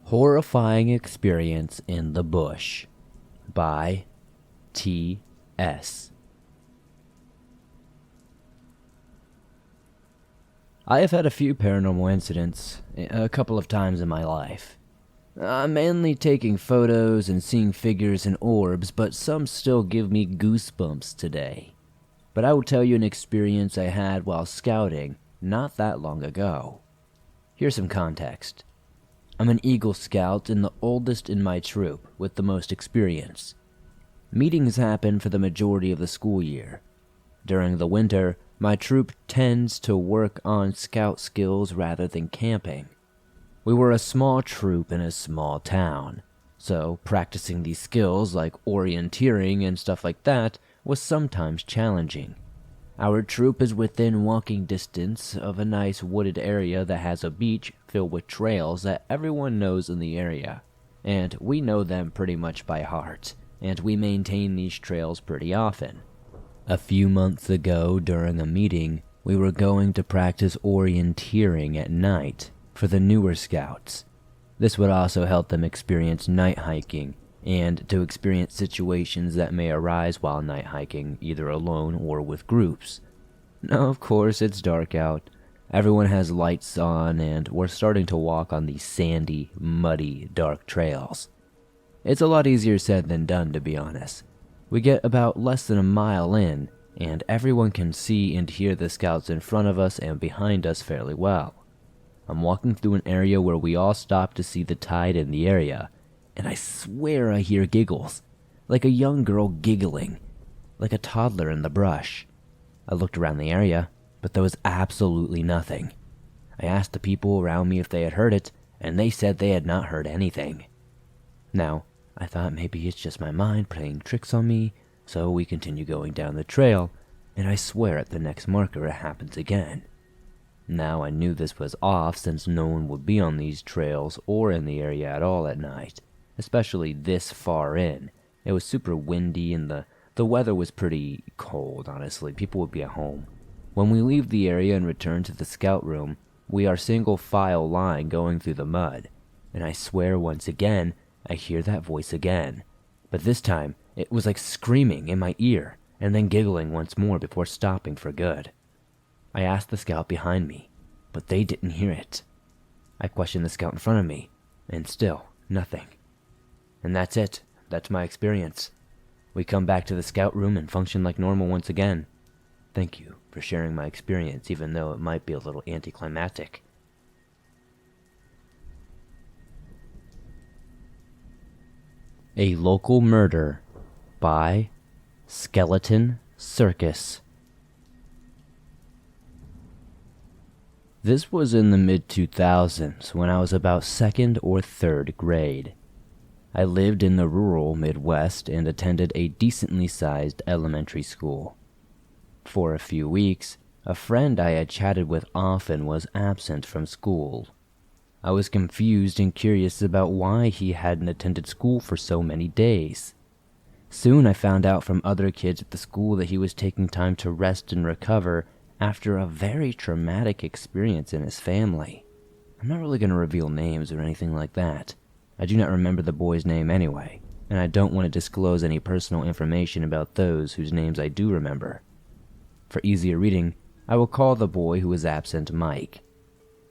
Horrifying Experience in the Bush by T.S. I have had a few paranormal incidents a couple of times in my life. I'm mainly taking photos and seeing figures and orbs, but some still give me goosebumps today. But I will tell you an experience I had while scouting not that long ago. Here's some context. I'm an Eagle Scout and the oldest in my troop with the most experience. Meetings happen for the majority of the school year. During the winter, my troop tends to work on scout skills rather than camping. We were a small troop in a small town, so practicing these skills like orienteering and stuff like that was sometimes challenging. Our troop is within walking distance of a nice wooded area that has a beach filled with trails that everyone knows in the area, and we know them pretty much by heart, and we maintain these trails pretty often. A few months ago, during a meeting, we were going to practice orienteering at night for the newer scouts. This would also help them experience night hiking and to experience situations that may arise while night hiking, either alone or with groups. Now, of course, it's dark out. Everyone has lights on, and we're starting to walk on these sandy, muddy, dark trails. It's a lot easier said than done, to be honest. We get about less than a mile in, and everyone can see and hear the scouts in front of us and behind us fairly well. I'm walking through an area where we all stop to see the tide in the area, and I swear I hear giggles, like a young girl giggling, like a toddler in the brush. I looked around the area, but there was absolutely nothing. I asked the people around me if they had heard it, and they said they had not heard anything. Now, I thought maybe it's just my mind playing tricks on me, so we continue going down the trail, and I swear at the next marker it happens again. Now I knew this was off since no one would be on these trails or in the area at all at night, especially this far in. It was super windy and the weather was pretty cold, honestly. People would be at home. When we leave the area and return to the scout room, we are single file line going through the mud, and I swear once again, I hear that voice again. But this time, it was like screaming in my ear, and then giggling once more before stopping for good. I asked the scout behind me, but they didn't hear it. I questioned the scout in front of me, and still, nothing. And that's it. That's my experience. We come back to the scout room and function like normal once again. Thank you for sharing my experience, even though it might be a little anticlimactic. A Local Murder by Skeleton Circus. This was in the mid-2000s when I was about 2nd or 3rd grade. I lived in the rural Midwest and attended a decently sized elementary school. For a few weeks, a friend I had chatted with often was absent from school. I was confused and curious about why he hadn't attended school for so many days. Soon I found out from other kids at the school that he was taking time to rest and recover after a very traumatic experience in his family. I'm not really going to reveal names or anything like that. I do not remember the boy's name anyway, and I don't want to disclose any personal information about those whose names I do remember. For easier reading, I will call the boy who was absent Mike.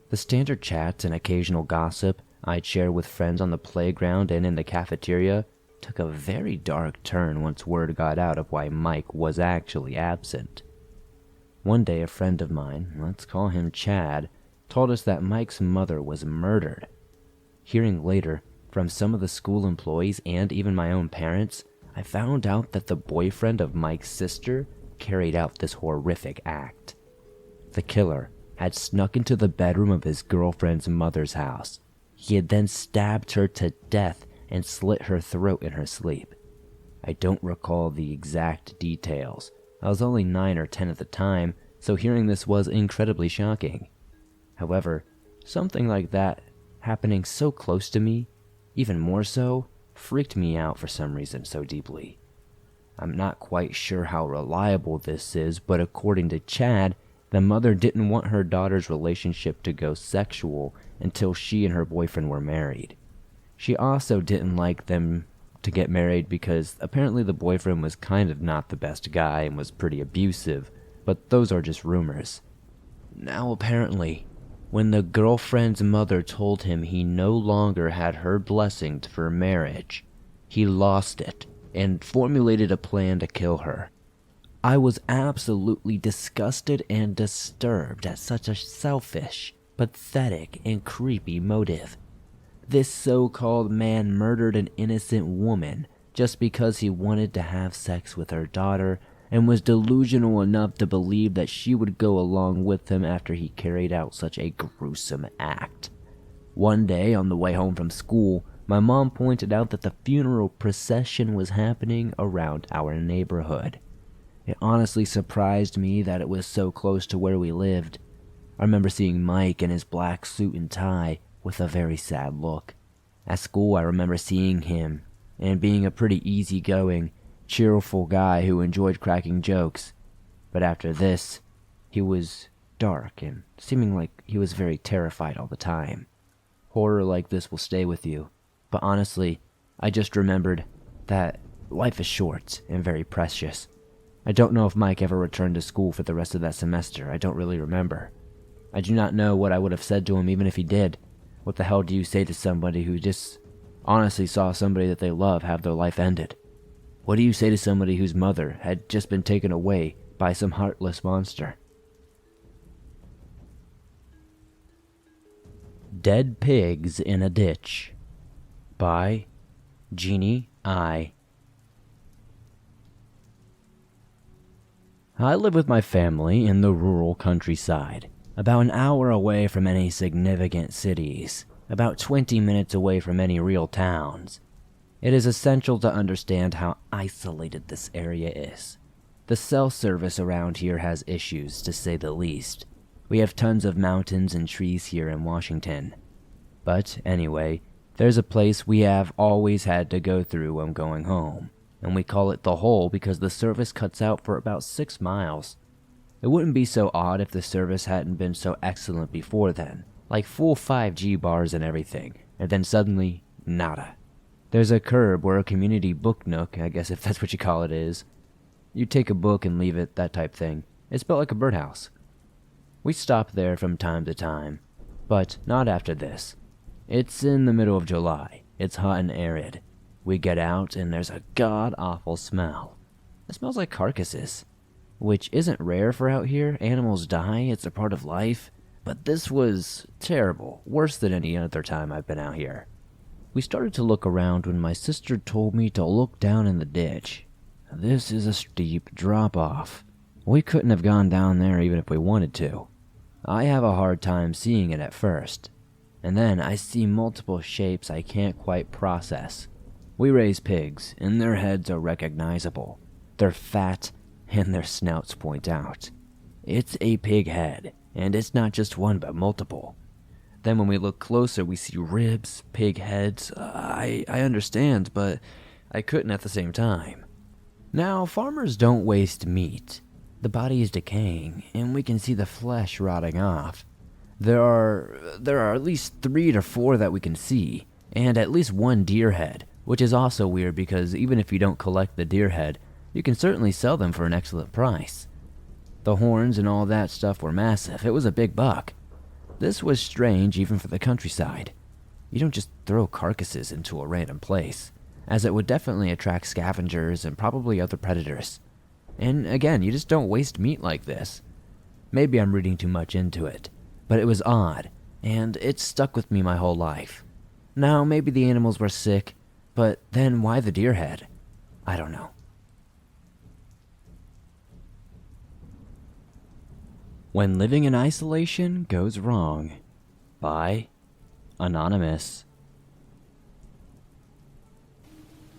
The standard chats and occasional gossip I'd share with friends on the playground and in the cafeteria took a very dark turn once word got out of why Mike was actually absent. One day a friend of mine, let's call him Chad, told us that Mike's mother was murdered. Hearing later from some of the school employees and even my own parents, I found out that the boyfriend of Mike's sister carried out this horrific act. The killer had snuck into the bedroom of his girlfriend's mother's house. He had then stabbed her to death and slit her throat in her sleep. I don't recall the exact details. I was only 9 or 10 at the time, so hearing this was incredibly shocking. However, something like that happening so close to me, even more so, freaked me out for some reason so deeply. I'm not quite sure how reliable this is, but according to Chad, the mother didn't want her daughter's relationship to go sexual until she and her boyfriend were married. She also didn't like them to get married because apparently the boyfriend was kind of not the best guy and was pretty abusive, but those are just rumors. Now apparently, when the girlfriend's mother told him he no longer had her blessing for marriage, he lost it and formulated a plan to kill her. I was absolutely disgusted and disturbed at such a selfish, pathetic, and creepy motive. This so-called man murdered an innocent woman just because he wanted to have sex with her daughter and was delusional enough to believe that she would go along with him after he carried out such a gruesome act. One day, on the way home from school, my mom pointed out that the funeral procession was happening around our neighborhood. It honestly surprised me that it was so close to where we lived. I remember seeing Mike in his black suit and tie with a very sad look. At school, I remember seeing him and being a pretty easygoing, cheerful guy who enjoyed cracking jokes. But after this, he was dark and seeming like he was very terrified all the time. Horror like this will stay with you. But honestly, I just remembered that life is short and very precious. I don't know if Mike ever returned to school for the rest of that semester. I don't really remember. I do not know what I would have said to him even if he did. What the hell do you say to somebody who just honestly saw somebody that they love have their life ended? What do you say to somebody whose mother had just been taken away by some heartless monster? Dead Pigs in a Ditch by Jeannie I. I live with my family in the rural countryside, about an hour away from any significant cities, about 20 minutes away from any real towns. It is essential to understand how isolated this area is. The cell service around here has issues, to say the least. We have tons of mountains and trees here in Washington. But anyway, there's a place we have always had to go through when going home, and we call it the Hole because the service cuts out for about 6 miles. It wouldn't be so odd if the service hadn't been so excellent before then, like full 5G bars and everything, and then suddenly, nada. There's a curb where a community book nook, I guess if that's what you call it, is. You take a book and leave it, that type thing. It's built like a birdhouse. We stop there from time to time, but not after this. It's in the middle of July. It's hot and arid. We get out and there's a god-awful smell. It smells like carcasses, which isn't rare for out here. Animals die, it's a part of life. But this was terrible, worse than any other time I've been out here. We started to look around when my sister told me to look down in the ditch. This is a steep drop-off. We couldn't have gone down there even if we wanted to. I have a hard time seeing it at first, and then I see multiple shapes I can't quite process. We raise pigs, and their heads are recognizable. They're fat, and their snouts point out. It's a pig head, and it's not just one but multiple. Then when we look closer, we see ribs, pig heads. I understand, but I couldn't at the same time. Now, farmers don't waste meat. The body is decaying, and we can see the flesh rotting off. There are at least 3 to 4 that we can see, and at least 1 deer head, which is also weird because even if you don't collect the deer head, you can certainly sell them for an excellent price. The horns and all that stuff were massive. It was a big buck. This was strange even for the countryside. You don't just throw carcasses into a random place, as it would definitely attract scavengers and probably other predators. And again, you just don't waste meat like this. Maybe I'm reading too much into it, but it was odd, and it stuck with me my whole life. Now, maybe the animals were sick, but then why the deer head? I don't know. When Living in Isolation Goes Wrong by Anonymous.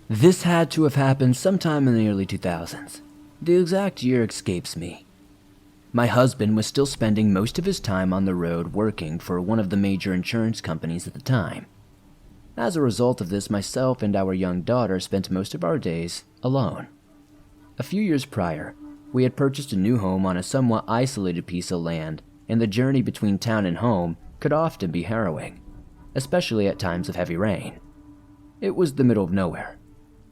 This had to have happened sometime in the early 2000s. The exact year escapes me. My husband was still spending most of his time on the road working for one of the major insurance companies at the time. As a result of this, myself and our young daughter spent most of our days alone. A few years prior, we had purchased a new home on a somewhat isolated piece of land, and the journey between town and home could often be harrowing, especially at times of heavy rain. It was the middle of nowhere.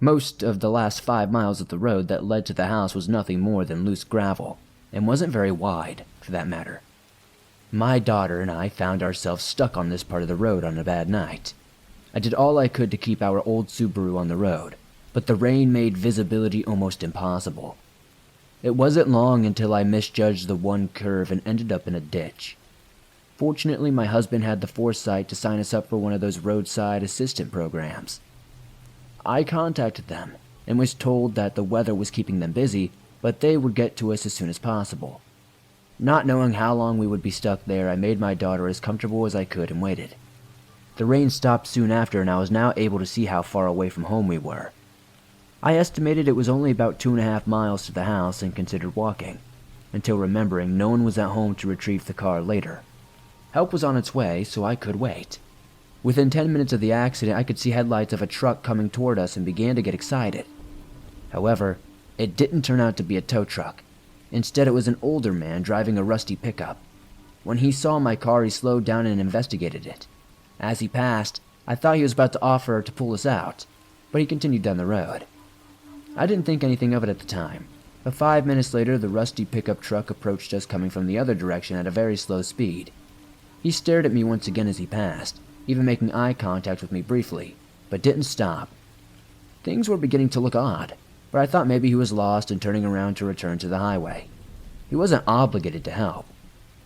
Most of the last 5 miles of the road that led to the house was nothing more than loose gravel, and wasn't very wide, for that matter. My daughter and I found ourselves stuck on this part of the road on a bad night. I did all I could to keep our old Subaru on the road, but the rain made visibility almost impossible. It wasn't long until I misjudged the one curve and ended up in a ditch. Fortunately, my husband had the foresight to sign us up for one of those roadside assistant programs. I contacted them and was told that the weather was keeping them busy, but they would get to us as soon as possible. Not knowing how long we would be stuck there, I made my daughter as comfortable as I could and waited. The rain stopped soon after, and I was now able to see how far away from home we were. I estimated it was only about 2.5 miles to the house and considered walking, until remembering no one was at home to retrieve the car later. Help was on its way, so I could wait. Within 10 minutes of the accident, I could see headlights of a truck coming toward us and began to get excited. However, it didn't turn out to be a tow truck. Instead, it was an older man driving a rusty pickup. When he saw my car, he slowed down and investigated it. As he passed, I thought he was about to offer to pull us out, but he continued down the road. I didn't think anything of it at the time, but 5 minutes later, the rusty pickup truck approached us coming from the other direction at a very slow speed. He stared at me once again as he passed, even making eye contact with me briefly, but didn't stop. Things were beginning to look odd, but I thought maybe he was lost and turning around to return to the highway. He wasn't obligated to help.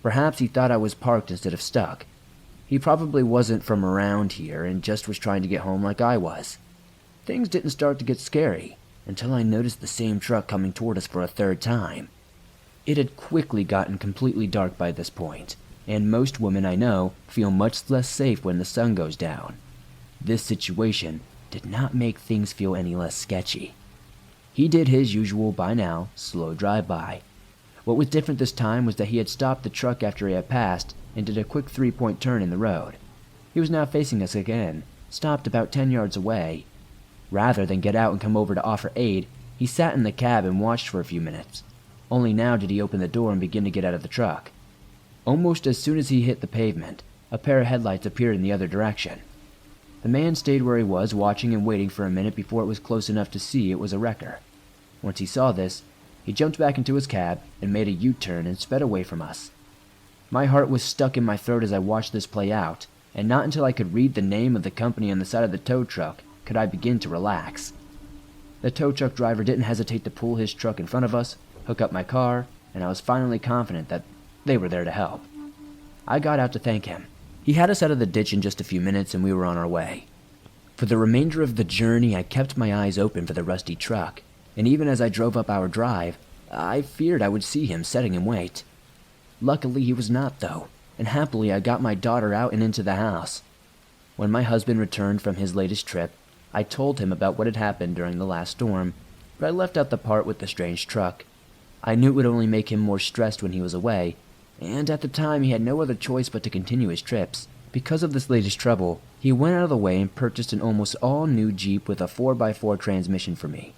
Perhaps he thought I was parked instead of stuck. He probably wasn't from around here and just was trying to get home like I was. Things didn't start to get scary until I noticed the same truck coming toward us for a third time. It had quickly gotten completely dark by this point, and most women I know feel much less safe when the sun goes down. This situation did not make things feel any less sketchy. He did his usual, by now, slow drive-by. What was different this time was that he had stopped the truck after he had passed and did a quick 3-point turn in the road. He was now facing us again, stopped about 10 yards away. Rather than get out and come over to offer aid, he sat in the cab and watched for a few minutes. Only now did he open the door and begin to get out of the truck. Almost as soon as he hit the pavement, a pair of headlights appeared in the other direction. The man stayed where he was, watching and waiting for a minute before it was close enough to see it was a wrecker. Once he saw this, he jumped back into his cab and made a U-turn and sped away from us. My heart was stuck in my throat as I watched this play out, and not until I could read the name of the company on the side of the tow truck could I begin to relax. The tow truck driver didn't hesitate to pull his truck in front of us, hook up my car, and I was finally confident that they were there to help. I got out to thank him. He had us out of the ditch in just a few minutes and we were on our way. For the remainder of the journey, I kept my eyes open for the rusty truck, and even as I drove up our drive, I feared I would see him setting in wait. Luckily, he was not, though, and happily I got my daughter out and into the house. When my husband returned from his latest trip, I told him about what had happened during the last storm, but I left out the part with the strange truck. I knew it would only make him more stressed when he was away, and at the time he had no other choice but to continue his trips. Because of this latest trouble, he went out of the way and purchased an almost all-new Jeep with a 4x4 transmission for me.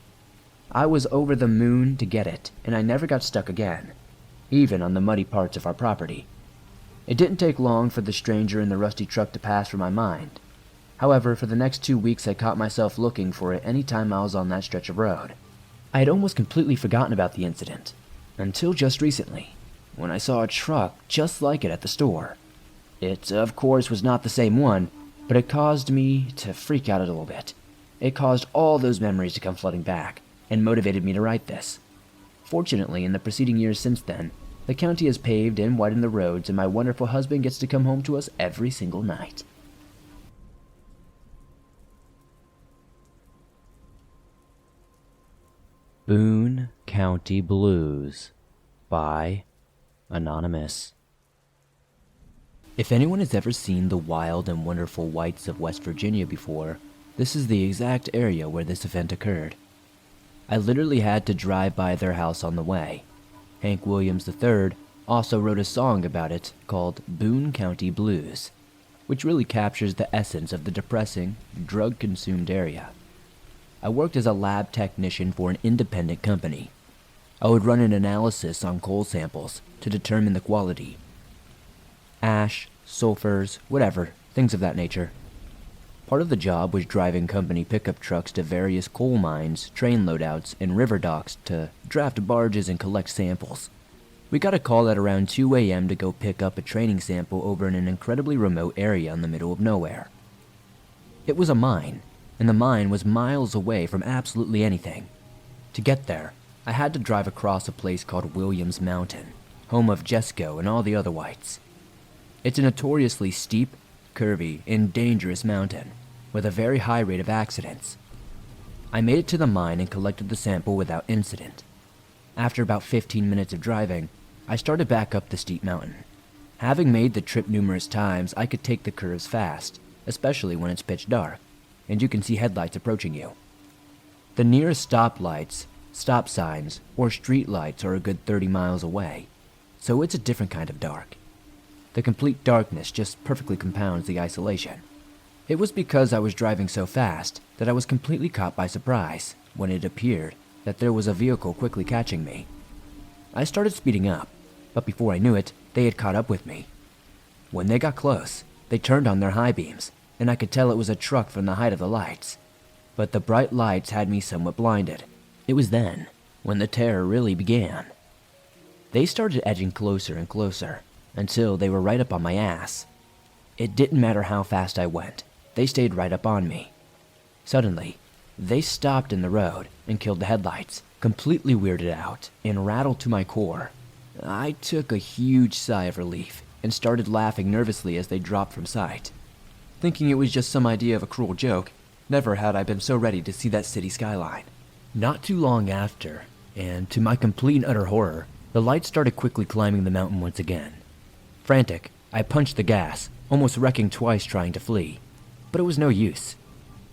I was over the moon to get it, and I never got stuck again, even on the muddy parts of our property. It didn't take long for the stranger in the rusty truck to pass from my mind. However, for the next 2 weeks I caught myself looking for it any time I was on that stretch of road. I had almost completely forgotten about the incident, until just recently, when I saw a truck just like it at the store. It, of course, was not the same one, but it caused me to freak out a little bit. It caused all those memories to come flooding back, and motivated me to write this. Fortunately, in the preceding years since then, the county has paved and widened the roads, and my wonderful husband gets to come home to us every single night. Boone County Blues by Anonymous. If anyone has ever seen the wild and wonderful whites of West Virginia before, this is the exact area where this event occurred. I literally had to drive by their house on the way. Hank Williams III also wrote a song about it called Boone County Blues, which really captures the essence of the depressing, drug-consumed area. I worked as a lab technician for an independent company. I would run an analysis on coal samples to determine the quality. Ash, sulfurs, whatever, things of that nature. Part of the job was driving company pickup trucks to various coal mines, train loadouts, and river docks to draft barges and collect samples. We got a call at around 2 a.m. to go pick up a training sample over in an incredibly remote area in the middle of nowhere. It was a mine, and the mine was miles away from absolutely anything. To get there, I had to drive across a place called Williams Mountain, home of Jesco and all the other whites. It's a notoriously steep, curvy, and dangerous mountain, with a very high rate of accidents. I made it to the mine and collected the sample without incident. After about 15 minutes of driving, I started back up the steep mountain. Having made the trip numerous times, I could take the curves fast, especially when it's pitch dark, and you can see headlights approaching you. The nearest stoplights, stop signs, or street lights are a good 30 miles away, so it's a different kind of dark. The complete darkness just perfectly compounds the isolation. It was because I was driving so fast that I was completely caught by surprise when it appeared that there was a vehicle quickly catching me. I started speeding up, but before I knew it, they had caught up with me. When they got close, they turned on their high beams, and I could tell it was a truck from the height of the lights. But the bright lights had me somewhat blinded. It was then when the terror really began. They started edging closer and closer until they were right up on my ass. It didn't matter how fast I went, they stayed right up on me. Suddenly, they stopped in the road and killed the headlights, completely weirded out and rattled to my core. I took a huge sigh of relief and started laughing nervously as they dropped from sight. Thinking it was just some idea of a cruel joke, never had I been so ready to see that city skyline. Not too long after, and to my complete and utter horror, the lights started quickly climbing the mountain once again. Frantic, I punched the gas, almost wrecking twice trying to flee. But it was no use.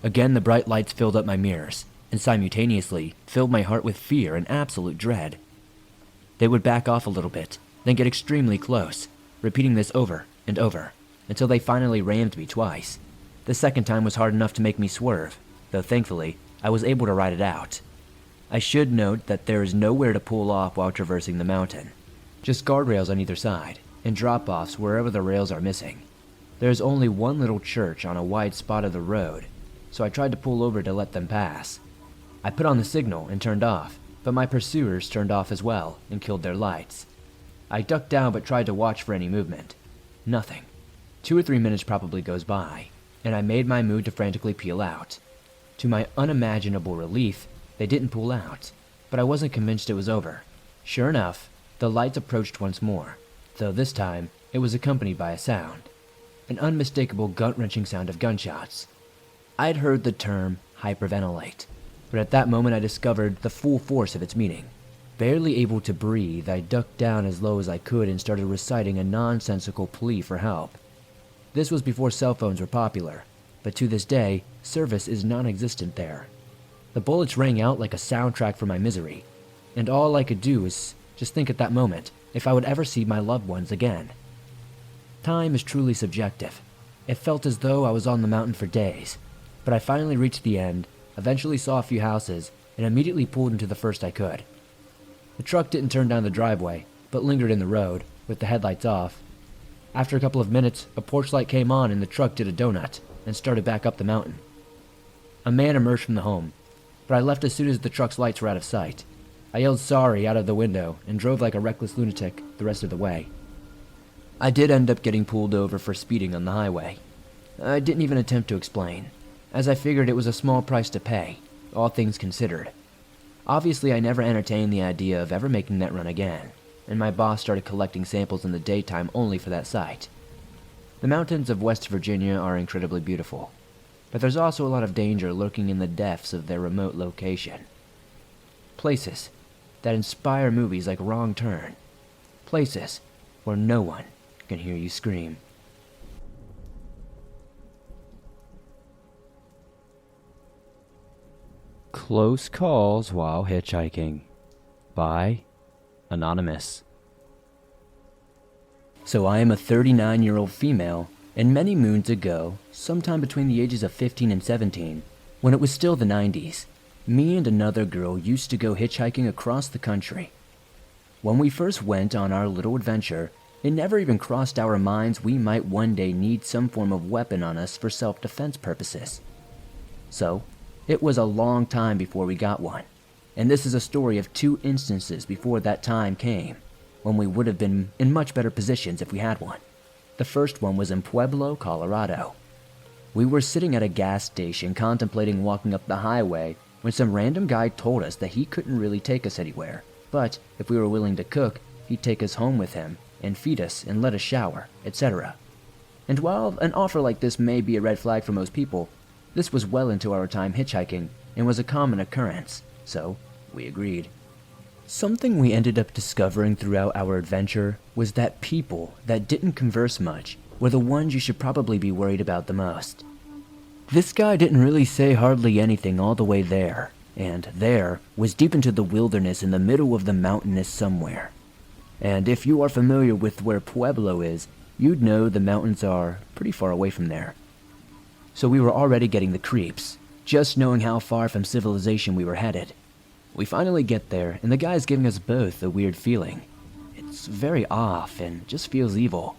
Again, the bright lights filled up my mirrors, and simultaneously filled my heart with fear and absolute dread. They would back off a little bit, then get extremely close, repeating this over and over, until they finally rammed me twice. The second time was hard enough to make me swerve, though thankfully, I was able to ride it out. I should note that there is nowhere to pull off while traversing the mountain. Just guardrails on either side, and drop-offs wherever the rails are missing. There is only one little church on a wide spot of the road, so I tried to pull over to let them pass. I put on the signal and turned off, but my pursuers turned off as well and killed their lights. I ducked down but tried to watch for any movement. Nothing. 2 or 3 minutes probably goes by, and I made my move to frantically peel out. To my unimaginable relief, they didn't pull out, but I wasn't convinced it was over. Sure enough, the lights approached once more, though this time it was accompanied by a sound. An unmistakable gut-wrenching sound of gunshots. I'd heard the term hyperventilate, but at that moment I discovered the full force of its meaning. Barely able to breathe, I ducked down as low as I could and started reciting a nonsensical plea for help. This was before cell phones were popular, but to this day, service is non-existent there. The bullets rang out like a soundtrack for my misery, and all I could do was just think at that moment if I would ever see my loved ones again. Time is truly subjective. It felt as though I was on the mountain for days, but I finally reached the end, eventually saw a few houses, and immediately pulled into the first I could. The truck didn't turn down the driveway, but lingered in the road, with the headlights off. After a couple of minutes, a porch light came on and the truck did a donut, and started back up the mountain. A man emerged from the home, but I left as soon as the truck's lights were out of sight. I yelled sorry out of the window and drove like a reckless lunatic the rest of the way. I did end up getting pulled over for speeding on the highway. I didn't even attempt to explain, as I figured it was a small price to pay, all things considered. Obviously, I never entertained the idea of ever making that run again, and my boss started collecting samples in the daytime only for that site. The mountains of West Virginia are incredibly beautiful, but there's also a lot of danger lurking in the depths of their remote location. Places that inspire movies like Wrong Turn. Places where no one can hear you scream. Close Calls While Hitchhiking by Anonymous. So I am a 39-year-old female, and many moons ago, sometime between the ages of 15 and 17, when it was still the 90s, me and another girl used to go hitchhiking across the country. When we first went on our little adventure, It never even crossed our minds we might one day need some form of weapon on us for self-defense purposes. So, it was a long time before we got one, and this is a story of 2 instances before that time came, when we would have been in much better positions if we had one. The first one was in Pueblo, Colorado. We were sitting at a gas station contemplating walking up the highway when some random guy told us that he couldn't really take us anywhere, but if we were willing to cook, he'd take us home with him and feed us and let us shower, etc. And while an offer like this may be a red flag for most people, this was well into our time hitchhiking and was a common occurrence, so we agreed. Something we ended up discovering throughout our adventure was that people that didn't converse much were the ones you should probably be worried about the most. This guy didn't really say hardly anything all the way there, and there was deep into the wilderness in the middle of the mountainous somewhere. And if you are familiar with where Pueblo is, you'd know the mountains are pretty far away from there. So we were already getting the creeps, just knowing how far from civilization we were headed. We finally get there, and the guy's giving us both a weird feeling. It's very off and just feels evil.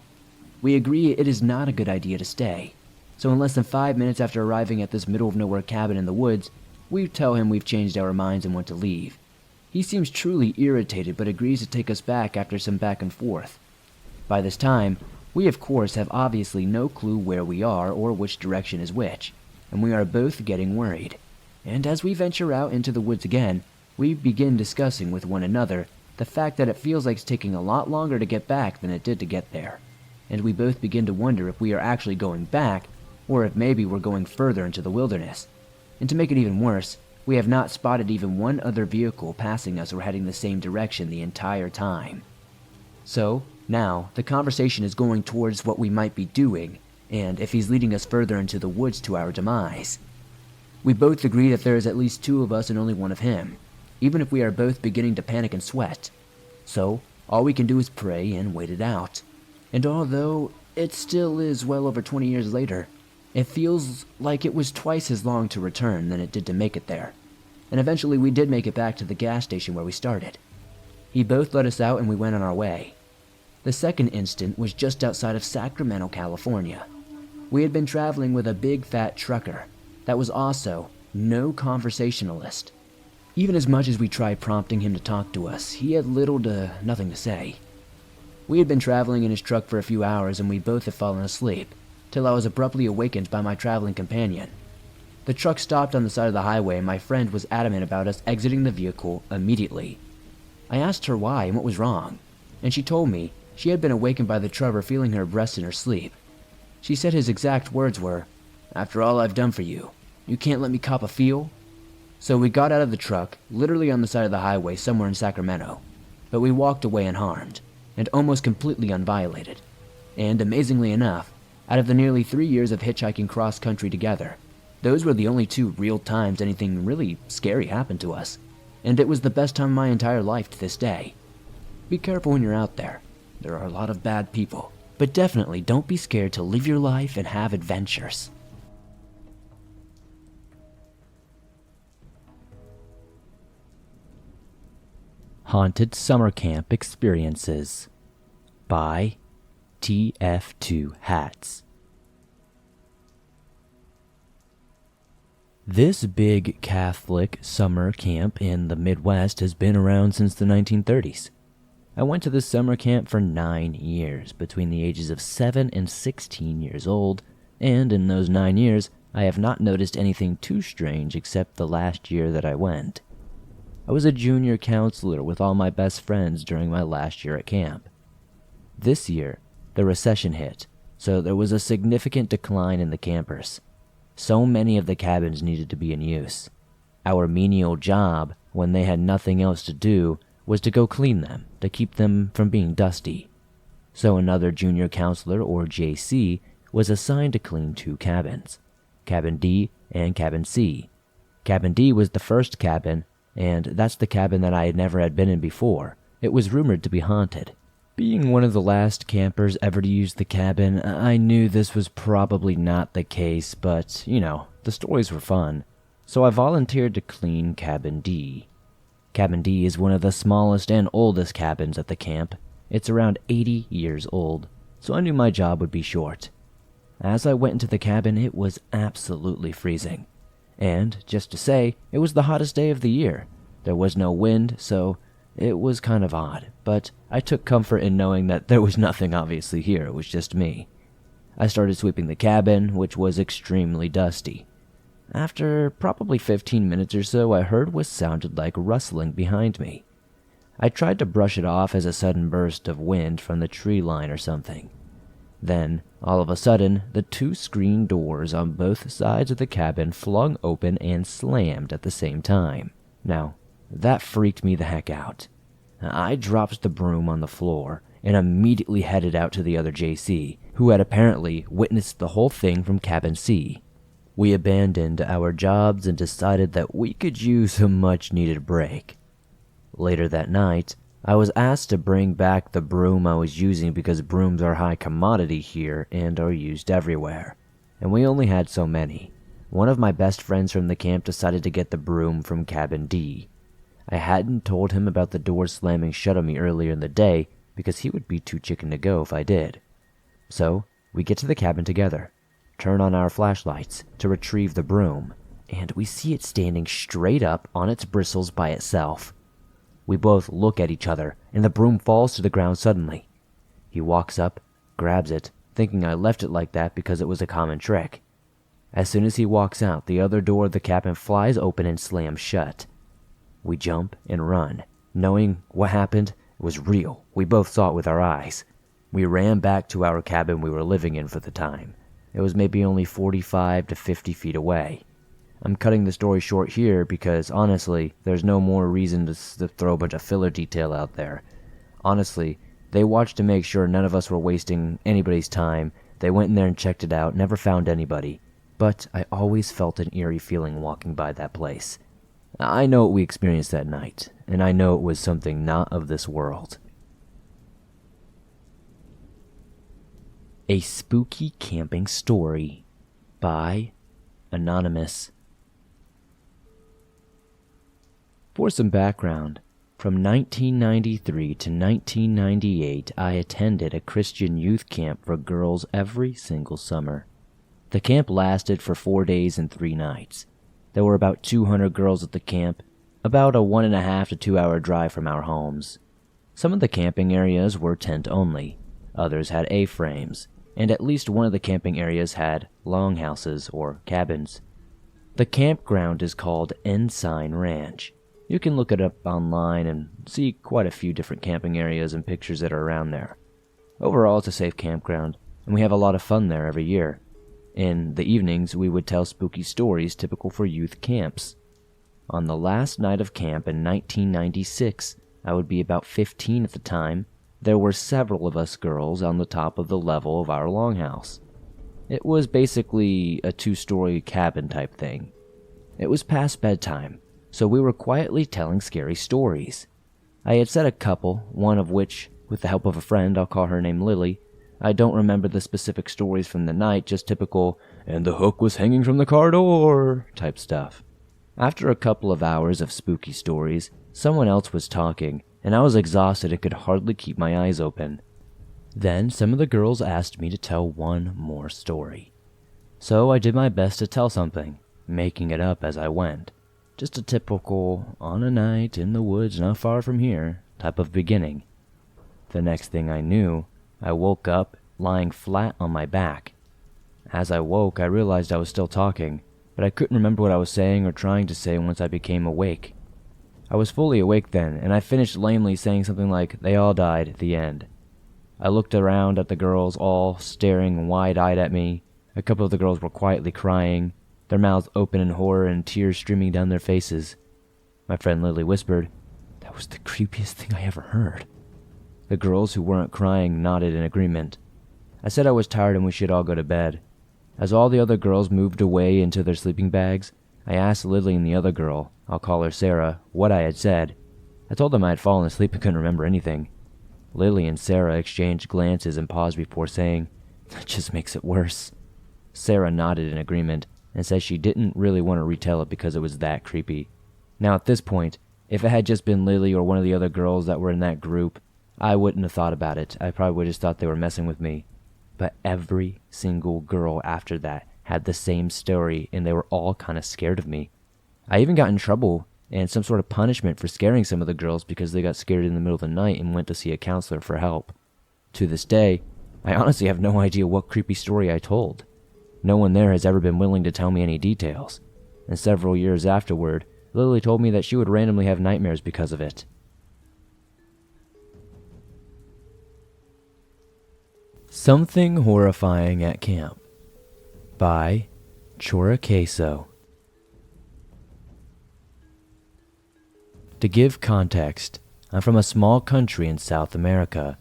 We agree it is not a good idea to stay. So in less than 5 minutes after arriving at this middle-of-nowhere cabin in the woods, we tell him we've changed our minds and want to leave. He seems truly irritated but agrees to take us back after some back and forth. By this time, we of course have obviously no clue where we are or which direction is which, and we are both getting worried. And as we venture out into the woods again, we begin discussing with one another the fact that it feels like it's taking a lot longer to get back than it did to get there. And we both begin to wonder if we are actually going back, or if maybe we're going further into the wilderness. And to make it even worse, we have not spotted even one other vehicle passing us or heading the same direction the entire time. So, now, the conversation is going towards what we might be doing, and if he's leading us further into the woods to our demise. We both agree that there is at least 2 of us and only 1 of him, even if we are both beginning to panic and sweat. So, all we can do is pray and wait it out. And although it still is well over 20 years later, it feels like it was twice as long to return than it did to make it there. And eventually we did make it back to the gas station where we started. He both let us out and we went on our way. The second instant was just outside of Sacramento, California. We had been traveling with a big fat trucker that was also no conversationalist. Even as much as we tried prompting him to talk to us, he had little to nothing to say. We had been traveling in his truck for a few hours and we both had fallen asleep, till I was abruptly awakened by my traveling companion. The truck stopped on the side of the highway and my friend was adamant about us exiting the vehicle immediately. I asked her why and what was wrong, and she told me she had been awakened by the trucker feeling her breast in her sleep. She said his exact words were, "After all I've done for you, you can't let me cop a feel?" So we got out of the truck, literally on the side of the highway somewhere in Sacramento, but we walked away unharmed, and almost completely unviolated. And amazingly enough, out of the nearly 3 years of hitchhiking cross-country together, those were the only 2 real times anything really scary happened to us, and it was the best time of my entire life to this day. Be careful when you're out there. There are a lot of bad people, but definitely don't be scared to live your life and have adventures. Haunted Summer Camp Experiences by TF2 Hats. This big Catholic summer camp in the Midwest has been around since the 1930s. I went to this summer camp for 9 years, between the ages of 7 and 16 years old, and in those 9 years, I have not noticed anything too strange except the last year that I went. I was a junior counselor with all my best friends during my last year at camp. This year, the recession hit, so there was a significant decline in the campers. So many of the cabins needed to be in use. Our menial job, when they had nothing else to do, was to go clean them, to keep them from being dusty. So another junior counselor, or JC, was assigned to clean 2 cabins, Cabin D and Cabin C. Cabin D was the first cabin, and that's the cabin that I never had been in before. It was rumored to be haunted. Being one of the last campers ever to use the cabin, I knew this was probably not the case, but, the stories were fun. So I volunteered to clean Cabin D. Cabin D is one of the smallest and oldest cabins at the camp. It's around 80 years old, so I knew my job would be short. As I went into the cabin, it was absolutely freezing. And, just to say, it was the hottest day of the year. There was no wind, so it was kind of odd, but I took comfort in knowing that there was nothing obviously here, it was just me. I started sweeping the cabin, which was extremely dusty. After probably 15 minutes or so, I heard what sounded like rustling behind me. I tried to brush it off as a sudden burst of wind from the tree line or something. Then, all of a sudden, the 2 screen doors on both sides of the cabin flung open and slammed at the same time. Now, that freaked me the heck out. I dropped the broom on the floor and immediately headed out to the other JC, who had apparently witnessed the whole thing from cabin C. We abandoned our jobs and decided that we could use a much-needed break. Later that night, I was asked to bring back the broom I was using because brooms are high commodity here and are used everywhere, and we only had so many. One of my best friends from the camp decided to get the broom from cabin D. I hadn't told him about the door slamming shut on me earlier in the day because he would be too chicken to go if I did. So, we get to the cabin together, turn on our flashlights to retrieve the broom, and we see it standing straight up on its bristles by itself. We both look at each other, and the broom falls to the ground suddenly. He walks up, grabs it, thinking I left it like that because it was a common trick. As soon as he walks out, the other door of the cabin flies open and slams shut. We jump and run, knowing what happened was real. We both saw it with our eyes. We ran back to our cabin we were living in for the time. It was maybe only 45 to 50 feet away. I'm cutting the story short here because, honestly, there's no more reason to throw a bunch of filler detail out there. Honestly, they watched to make sure none of us were wasting anybody's time. They went in there and checked it out, never found anybody. But I always felt an eerie feeling walking by that place. I know what we experienced that night, and I know it was something not of this world. A Spooky Camping Story by Anonymous. For some background, from 1993 to 1998, I attended a Christian youth camp for girls every single summer. The camp lasted for 4 days and 3 nights. There were about 200 girls at the camp, about a 1.5 to 2 hour drive from our homes. Some of the camping areas were tent only, others had A-frames, and at least one of the camping areas had longhouses or cabins. The campground is called Ensign Ranch. You can look it up online and see quite a few different camping areas and pictures that are around there. Overall, it's a safe campground, and we have a lot of fun there every year. In the evenings, we would tell spooky stories typical for youth camps. On the last night of camp in 1996, I would be about 15 at the time, there were several of us girls on the top of the level of our longhouse. It was basically a 2-story cabin type thing. It was past bedtime, so we were quietly telling scary stories. I had said a couple, one of which, with the help of a friend, I'll call her name Lily. I don't remember the specific stories from the night, just typical, "and the hook was hanging from the car door" type stuff. After a couple of hours of spooky stories, someone else was talking, and I was exhausted and could hardly keep my eyes open. Then some of the girls asked me to tell one more story. So I did my best to tell something, making it up as I went. Just a typical, on a night in the woods not far from here type of beginning. The next thing I knew, I woke up lying flat on my back. As I woke, I realized I was still talking, but I couldn't remember what I was saying or trying to say once I became awake. I was fully awake then, and I finished lamely saying something like, "They all died," at the end. I looked around at the girls, all staring wide-eyed at me. A couple of the girls were quietly crying, their mouths open in horror and tears streaming down their faces. My friend Lily whispered, "That was the creepiest thing I ever heard." The girls who weren't crying nodded in agreement. I said I was tired and we should all go to bed. As all the other girls moved away into their sleeping bags, I asked Lily and the other girl, I'll call her Sarah, what I had said. I told them I had fallen asleep and couldn't remember anything. Lily and Sarah exchanged glances and paused before saying, "That just makes it worse." Sarah nodded in agreement and said she didn't really want to retell it because it was that creepy. Now at this point, if it had just been Lily or one of the other girls that were in that group, I wouldn't have thought about it. I probably would have just thought they were messing with me. But every single girl after that had the same story, and they were all kind of scared of me. I even got in trouble and some sort of punishment for scaring some of the girls because they got scared in the middle of the night and went to see a counselor for help. To this day, I honestly have no idea what creepy story I told. No one there has ever been willing to tell me any details, and several years afterward, Lily told me that she would randomly have nightmares because of it. Something Horrifying at Camp by Choriqueso. To give context, I'm from a small country in South America.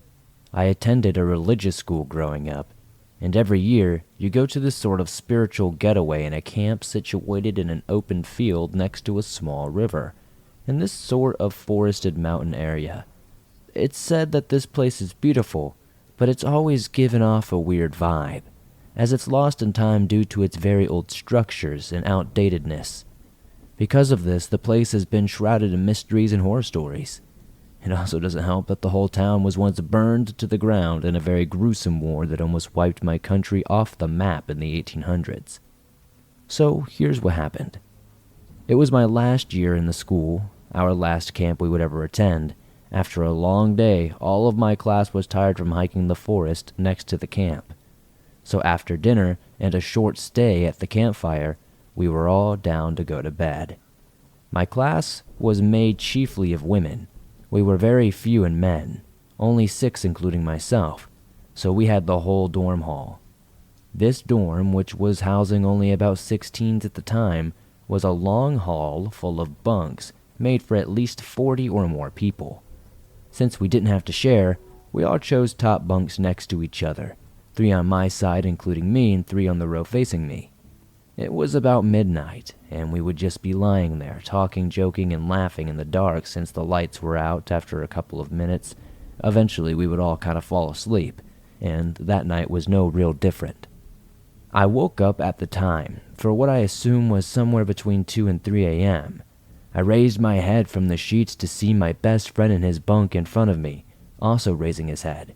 I attended a religious school growing up, and every year you go to this sort of spiritual getaway in a camp situated in an open field next to a small river, in this sort of forested mountain area. It's said that this place is beautiful, but it's always given off a weird vibe, as it's lost in time due to its very old structures and outdatedness. Because of this, the place has been shrouded in mysteries and horror stories. It also doesn't help that the whole town was once burned to the ground in a very gruesome war that almost wiped my country off the map in the 1800s. So here's what happened. It was my last year in the school, our last camp we would ever attend. After a long day, all of my class was tired from hiking the forest next to the camp. So after dinner and a short stay at the campfire, we were all down to go to bed. My class was made chiefly of women. We were very few in men, only 6 including myself, so we had the whole dorm hall. This dorm, which was housing only about 16s at the time, was a long hall full of bunks made for at least 40 or more people. Since we didn't have to share, we all chose top bunks next to each other, 3 on my side including me and 3 on the row facing me. It was about midnight, and we would just be lying there, talking, joking, and laughing in the dark since the lights were out after a couple of minutes. Eventually, we would all kind of fall asleep, and that night was no real different. I woke up at the time, for what I assume was somewhere between 2 and 3 a.m. I raised my head from the sheets to see my best friend in his bunk in front of me, also raising his head.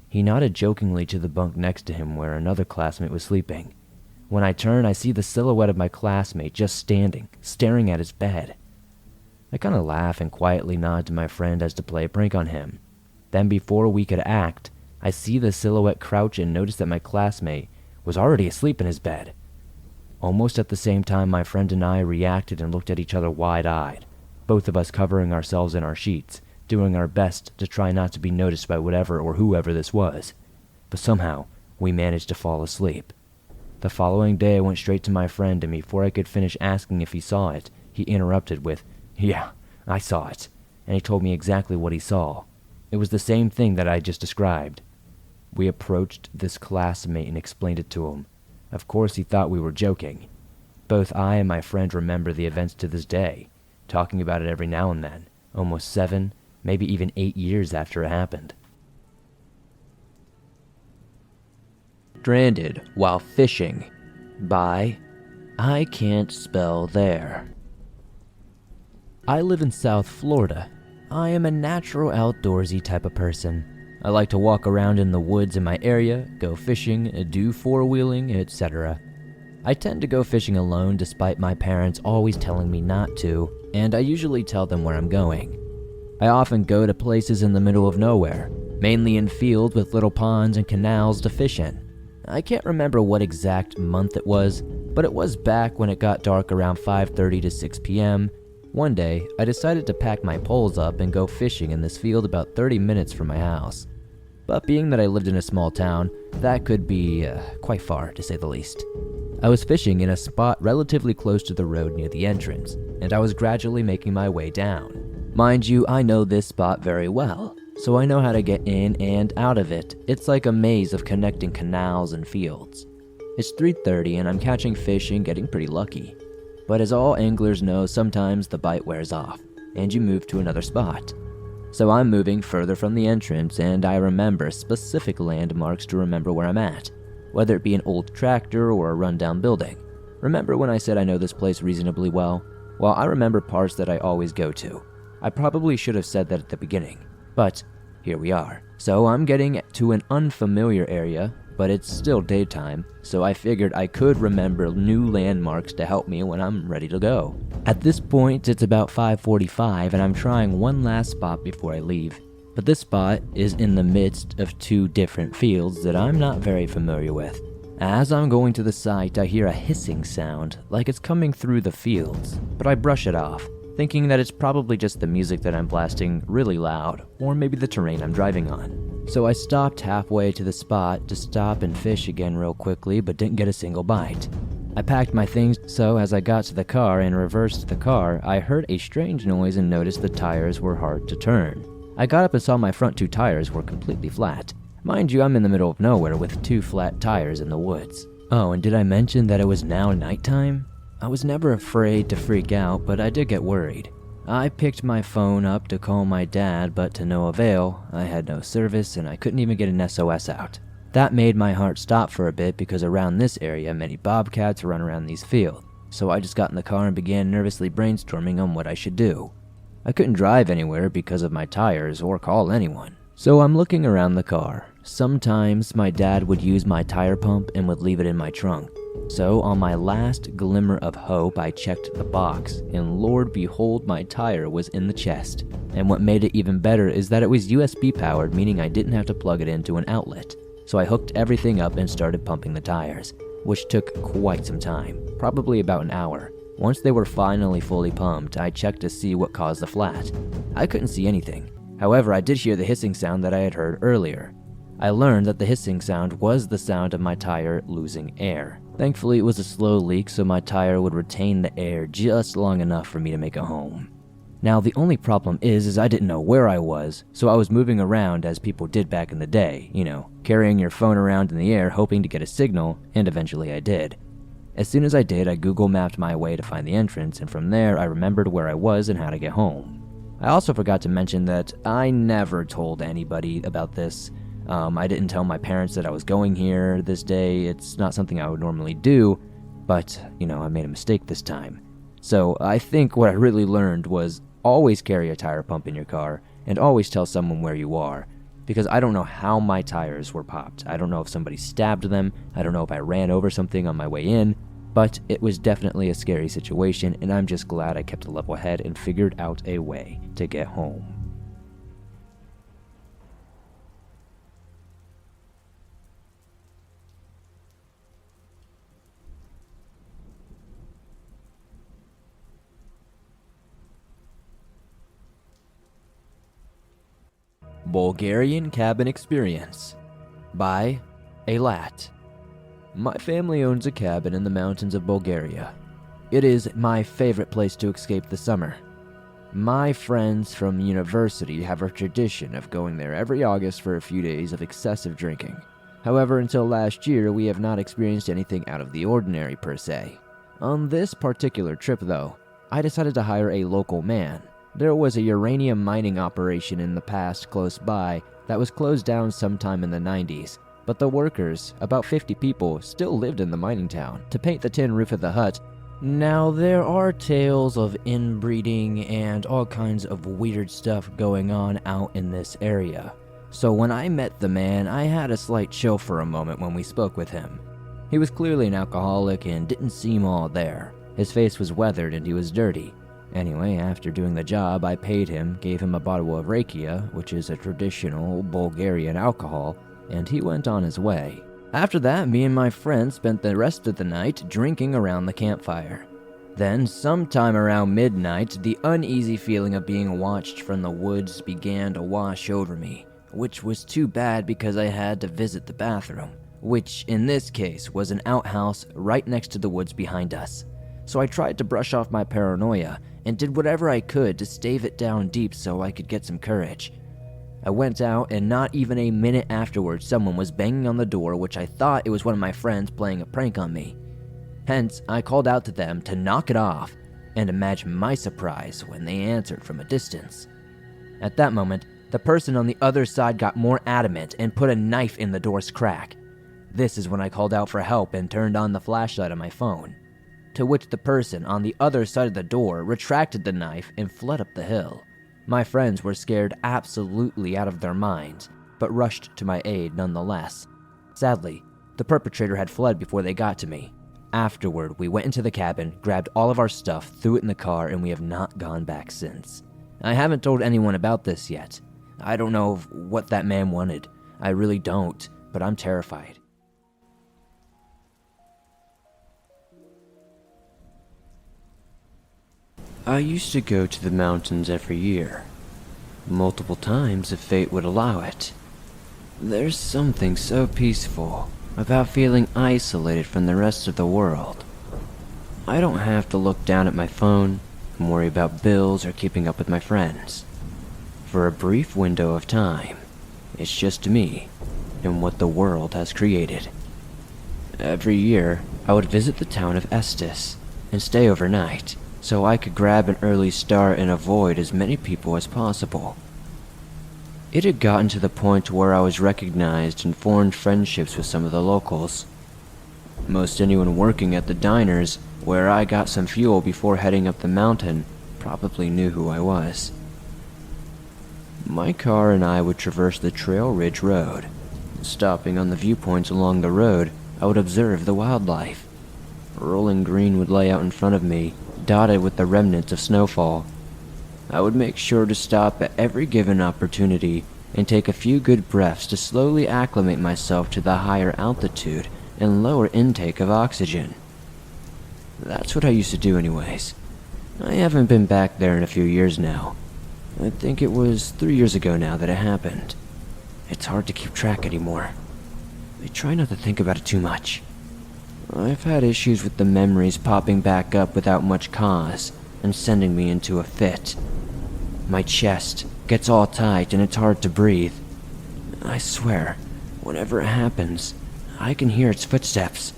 He nodded jokingly to the bunk next to him where another classmate was sleeping. When I turn, I see the silhouette of my classmate just standing, staring at his bed. I kind of laugh and quietly nod to my friend as to play a prank on him. Then before we could act, I see the silhouette crouch and notice that my classmate was already asleep in his bed. Almost at the same time, my friend and I reacted and looked at each other wide-eyed, both of us covering ourselves in our sheets, doing our best to try not to be noticed by whatever or whoever this was. But somehow, we managed to fall asleep. The following day, I went straight to my friend, and before I could finish asking if he saw it, he interrupted with, "Yeah, I saw it," and he told me exactly what he saw. It was the same thing that I just described. We approached this classmate and explained it to him. Of course, he thought we were joking. Both I and my friend remember the events to this day, talking about it every now and then, almost 7, maybe even 8 years after it happened. Stranded While Fishing by I Can't Spell There. I live in South Florida. I am a natural outdoorsy type of person. I like to walk around in the woods in my area, go fishing, do four-wheeling, etc. I tend to go fishing alone despite my parents always telling me not to, and I usually tell them where I'm going. I often go to places in the middle of nowhere, mainly in fields with little ponds and canals to fish in. I can't remember what exact month it was, but it was back when it got dark around 5:30 to 6 p.m. One day, I decided to pack my poles up and go fishing in this field about 30 minutes from my house. But being that I lived in a small town, that could be quite far, to say the least. I was fishing in a spot relatively close to the road near the entrance, and I was gradually making my way down. Mind you, I know this spot very well, so I know how to get in and out of it. It's like a maze of connecting canals and fields. It's 3:30 and I'm catching fish and getting pretty lucky. But as all anglers know, sometimes the bite wears off, and you move to another spot. So I'm moving further from the entrance, and I remember specific landmarks to remember where I'm at, whether it be an old tractor or a rundown building. Remember when I said I know this place reasonably well? Well, I remember parts that I always go to. I probably should have said that at the beginning, but here we are. So I'm getting to an unfamiliar area, but it's still daytime, so I figured I could remember new landmarks to help me when I'm ready to go. At this point, it's about 5:45 and I'm trying one last spot before I leave. But this spot is in the midst of two different fields that I'm not very familiar with. As I'm going to the site, I hear a hissing sound, like it's coming through the fields, but I brush it off, thinking that it's probably just the music that I'm blasting really loud, or maybe the terrain I'm driving on. So I stopped halfway to the spot to stop and fish again real quickly, but didn't get a single bite. I packed my things, so as I got to the car and reversed the car, I heard a strange noise and noticed the tires were hard to turn. I got up and saw my front two tires were completely flat. Mind you, I'm in the middle of nowhere with two flat tires in the woods. Oh, and did I mention that it was now nighttime? I was never afraid to freak out, but I did get worried. I picked my phone up to call my dad, but to no avail. I had no service and I couldn't even get an SOS out. That made my heart stop for a bit because around this area, many bobcats run around these fields. So I just got in the car and began nervously brainstorming on what I should do. I couldn't drive anywhere because of my tires or call anyone. So I'm looking around the car. Sometimes my dad would use my tire pump and would leave it in my trunk. So on my last glimmer of hope, I checked the box, and Lord behold, my tire was in the chest. And what made it even better is that it was USB powered, meaning I didn't have to plug it into an outlet. So I hooked everything up and started pumping the tires, which took quite some time, probably about an hour. Once they were finally fully pumped, I checked to see what caused the flat. I couldn't see anything. However, I did hear the hissing sound that I had heard earlier. I learned that the hissing sound was the sound of my tire losing air. Thankfully, it was a slow leak, so my tire would retain the air just long enough for me to make it home. Now, the only problem is I didn't know where I was, so I was moving around as people did back in the day, carrying your phone around in the air hoping to get a signal, and eventually I did. As soon as I did, I Google mapped my way to find the entrance, and from there I remembered where I was and how to get home. I also forgot to mention that I never told anybody about this. I didn't tell my parents that I was going here this day. It's not something I would normally do, but, I made a mistake this time. So I think what I really learned was always carry a tire pump in your car and always tell someone where you are, because I don't know how my tires were popped. I don't know if somebody stabbed them. I don't know if I ran over something on my way in, but it was definitely a scary situation, and I'm just glad I kept a level head and figured out a way to get home. Bulgarian Cabin Experience by Alat. My family owns a cabin in the mountains of Bulgaria. It is my favorite place to escape the summer. My friends from university have a tradition of going there every August for a few days of excessive drinking. However, until last year, we have not experienced anything out of the ordinary per se. On this particular trip, though, I decided to hire a local man. There was a uranium mining operation in the past close by that was closed down sometime in the 90s. But the workers, about 50 people, still lived in the mining town to paint the tin roof of the hut. Now, there are tales of inbreeding and all kinds of weird stuff going on out in this area. So when I met the man, I had a slight chill for a moment when we spoke with him. He was clearly an alcoholic and didn't seem all there. His face was weathered and he was dirty. Anyway, after doing the job, I paid him, gave him a bottle of rakia, which is a traditional Bulgarian alcohol, and he went on his way. After that, me and my friend spent the rest of the night drinking around the campfire. Then, sometime around midnight, the uneasy feeling of being watched from the woods began to wash over me, which was too bad because I had to visit the bathroom, which in this case was an outhouse right next to the woods behind us. So I tried to brush off my paranoia and did whatever I could to stave it down deep so I could get some courage. I went out, and not even a minute afterwards, someone was banging on the door, which I thought it was one of my friends playing a prank on me. Hence, I called out to them to knock it off, and imagine my surprise when they answered from a distance. At that moment, the person on the other side got more adamant and put a knife in the door's crack. This is when I called out for help and turned on the flashlight on my phone, to which the person on the other side of the door retracted the knife and fled up the hill. My friends were scared absolutely out of their minds, but rushed to my aid nonetheless. Sadly, the perpetrator had fled before they got to me. Afterward, we went into the cabin, grabbed all of our stuff, threw it in the car, and we have not gone back since. I haven't told anyone about this yet. I don't know what that man wanted. I really don't, but I'm terrified. I used to go to the mountains every year, multiple times if fate would allow it. There's something so peaceful about feeling isolated from the rest of the world. I don't have to look down at my phone and worry about bills or keeping up with my friends. For a brief window of time, it's just me and what the world has created. Every year, I would visit the town of Estes and stay overnight, so I could grab an early start and avoid as many people as possible. It had gotten to the point where I was recognized and formed friendships with some of the locals. Most anyone working at the diners, where I got some fuel before heading up the mountain, probably knew who I was. My car and I would traverse the Trail Ridge Road. Stopping on the viewpoints along the road, I would observe the wildlife. Rolling green would lay out in front of me, dotted with the remnants of snowfall. I would make sure to stop at every given opportunity and take a few good breaths to slowly acclimate myself to the higher altitude and lower intake of oxygen. That's what I used to do anyways. I haven't been back there in a few years now. I think it was 3 years ago now that it happened. It's hard to keep track anymore. I try not to think about it too much. I've had issues with the memories popping back up without much cause and sending me into a fit. My chest gets all tight and it's hard to breathe. I swear, whenever it happens, I can hear its footsteps.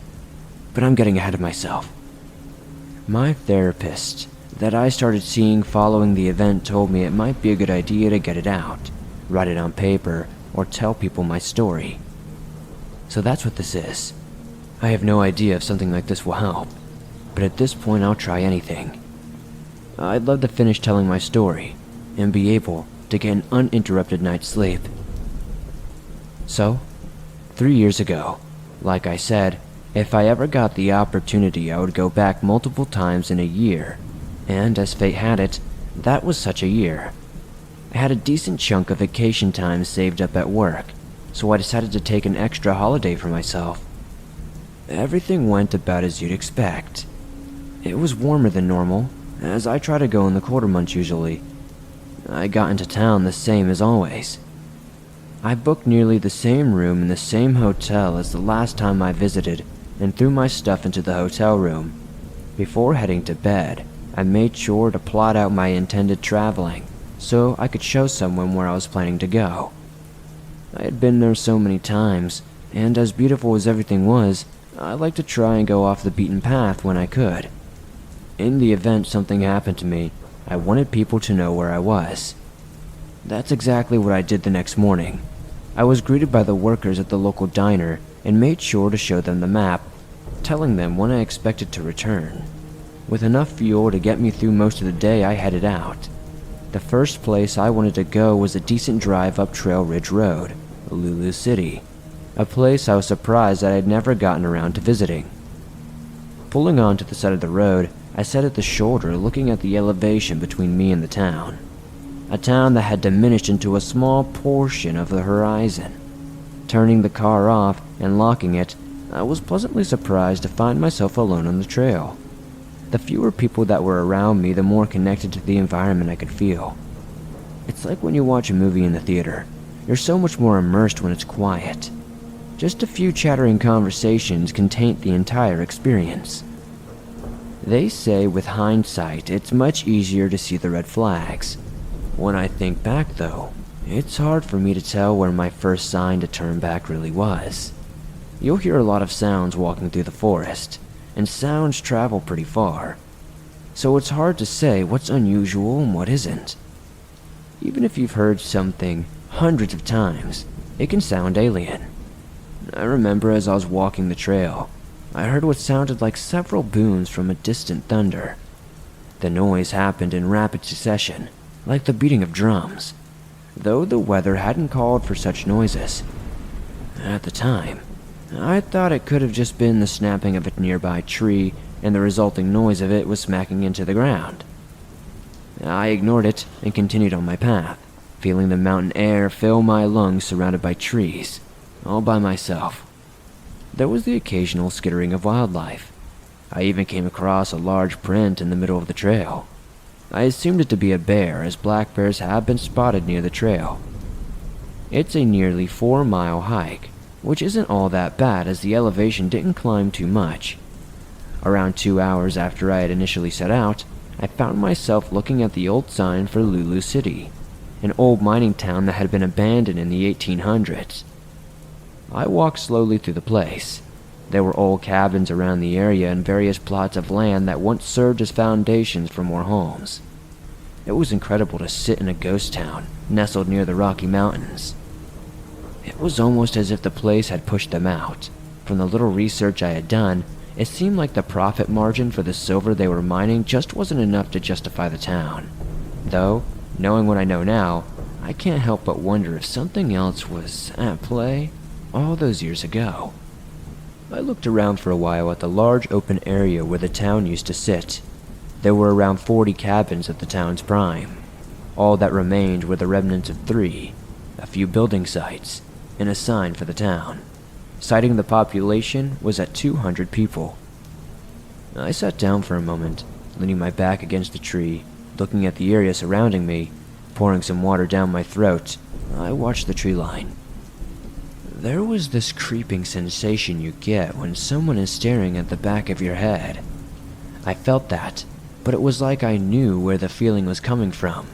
But I'm getting ahead of myself. My therapist that I started seeing following the event told me it might be a good idea to get it out, write it on paper, or tell people my story. So that's what this is. I have no idea if something like this will help, but at this point I'll try anything. I'd love to finish telling my story and be able to get an uninterrupted night's sleep. So, 3 years ago, like I said, if I ever got the opportunity I would go back multiple times in a year, and as fate had it, that was such a year. I had a decent chunk of vacation time saved up at work, so I decided to take an extra holiday for myself. Everything went about as you'd expect. It was warmer than normal, as I try to go in the colder months usually. I got into town the same as always. I booked nearly the same room in the same hotel as the last time I visited and threw my stuff into the hotel room. Before heading to bed, I made sure to plot out my intended traveling so I could show someone where I was planning to go. I had been there so many times, and as beautiful as everything was, I liked to try and go off the beaten path when I could. In the event something happened to me, I wanted people to know where I was. That's exactly what I did the next morning. I was greeted by the workers at the local diner and made sure to show them the map, telling them when I expected to return. With enough fuel to get me through most of the day, I headed out. The first place I wanted to go was a decent drive up Trail Ridge Road, Lulu City, a place I was surprised that I'd never gotten around to visiting. Pulling onto the side of the road, I sat at the shoulder looking at the elevation between me and the town. A town that had diminished into a small portion of the horizon. Turning the car off and locking it, I was pleasantly surprised to find myself alone on the trail. The fewer people that were around me, the more connected to the environment I could feel. It's like when you watch a movie in the theater. You're so much more immersed when it's quiet. Just a few chattering conversations can taint the entire experience. They say with hindsight, it's much easier to see the red flags. When I think back though, it's hard for me to tell where my first sign to turn back really was. You'll hear a lot of sounds walking through the forest, and sounds travel pretty far, so it's hard to say what's unusual and what isn't. Even if you've heard something hundreds of times, it can sound alien. I remember as I was walking the trail, I heard what sounded like several booms from a distant thunder. The noise happened in rapid succession, like the beating of drums, though the weather hadn't called for such noises. At the time, I thought it could have just been the snapping of a nearby tree and the resulting noise of it was smacking into the ground. I ignored it and continued on my path, feeling the mountain air fill my lungs surrounded by trees, all by myself. There was the occasional skittering of wildlife. I even came across a large print in the middle of the trail. I assumed it to be a bear, as black bears have been spotted near the trail. It's a nearly 4-mile hike, which isn't all that bad as the elevation didn't climb too much. Around 2 hours after I had initially set out, I found myself looking at the old sign for Lulu City, an old mining town that had been abandoned in the 1800s. I walked slowly through the place. There were old cabins around the area and various plots of land that once served as foundations for more homes. It was incredible to sit in a ghost town, nestled near the Rocky Mountains. It was almost as if the place had pushed them out. From the little research I had done, it seemed like the profit margin for the silver they were mining just wasn't enough to justify the town. Though, knowing what I know now, I can't help but wonder if something else was at play all those years ago. I looked around for a while at the large open area where the town used to sit. There were around 40 cabins at the town's prime. All that remained were the remnants of 3, a few building sites, and a sign for the town. Citing the population was at 200 people. I sat down for a moment, leaning my back against a tree, looking at the area surrounding me, pouring some water down my throat. I watched the tree line. There was this creeping sensation you get when someone is staring at the back of your head. I felt that, but it was like I knew where the feeling was coming from,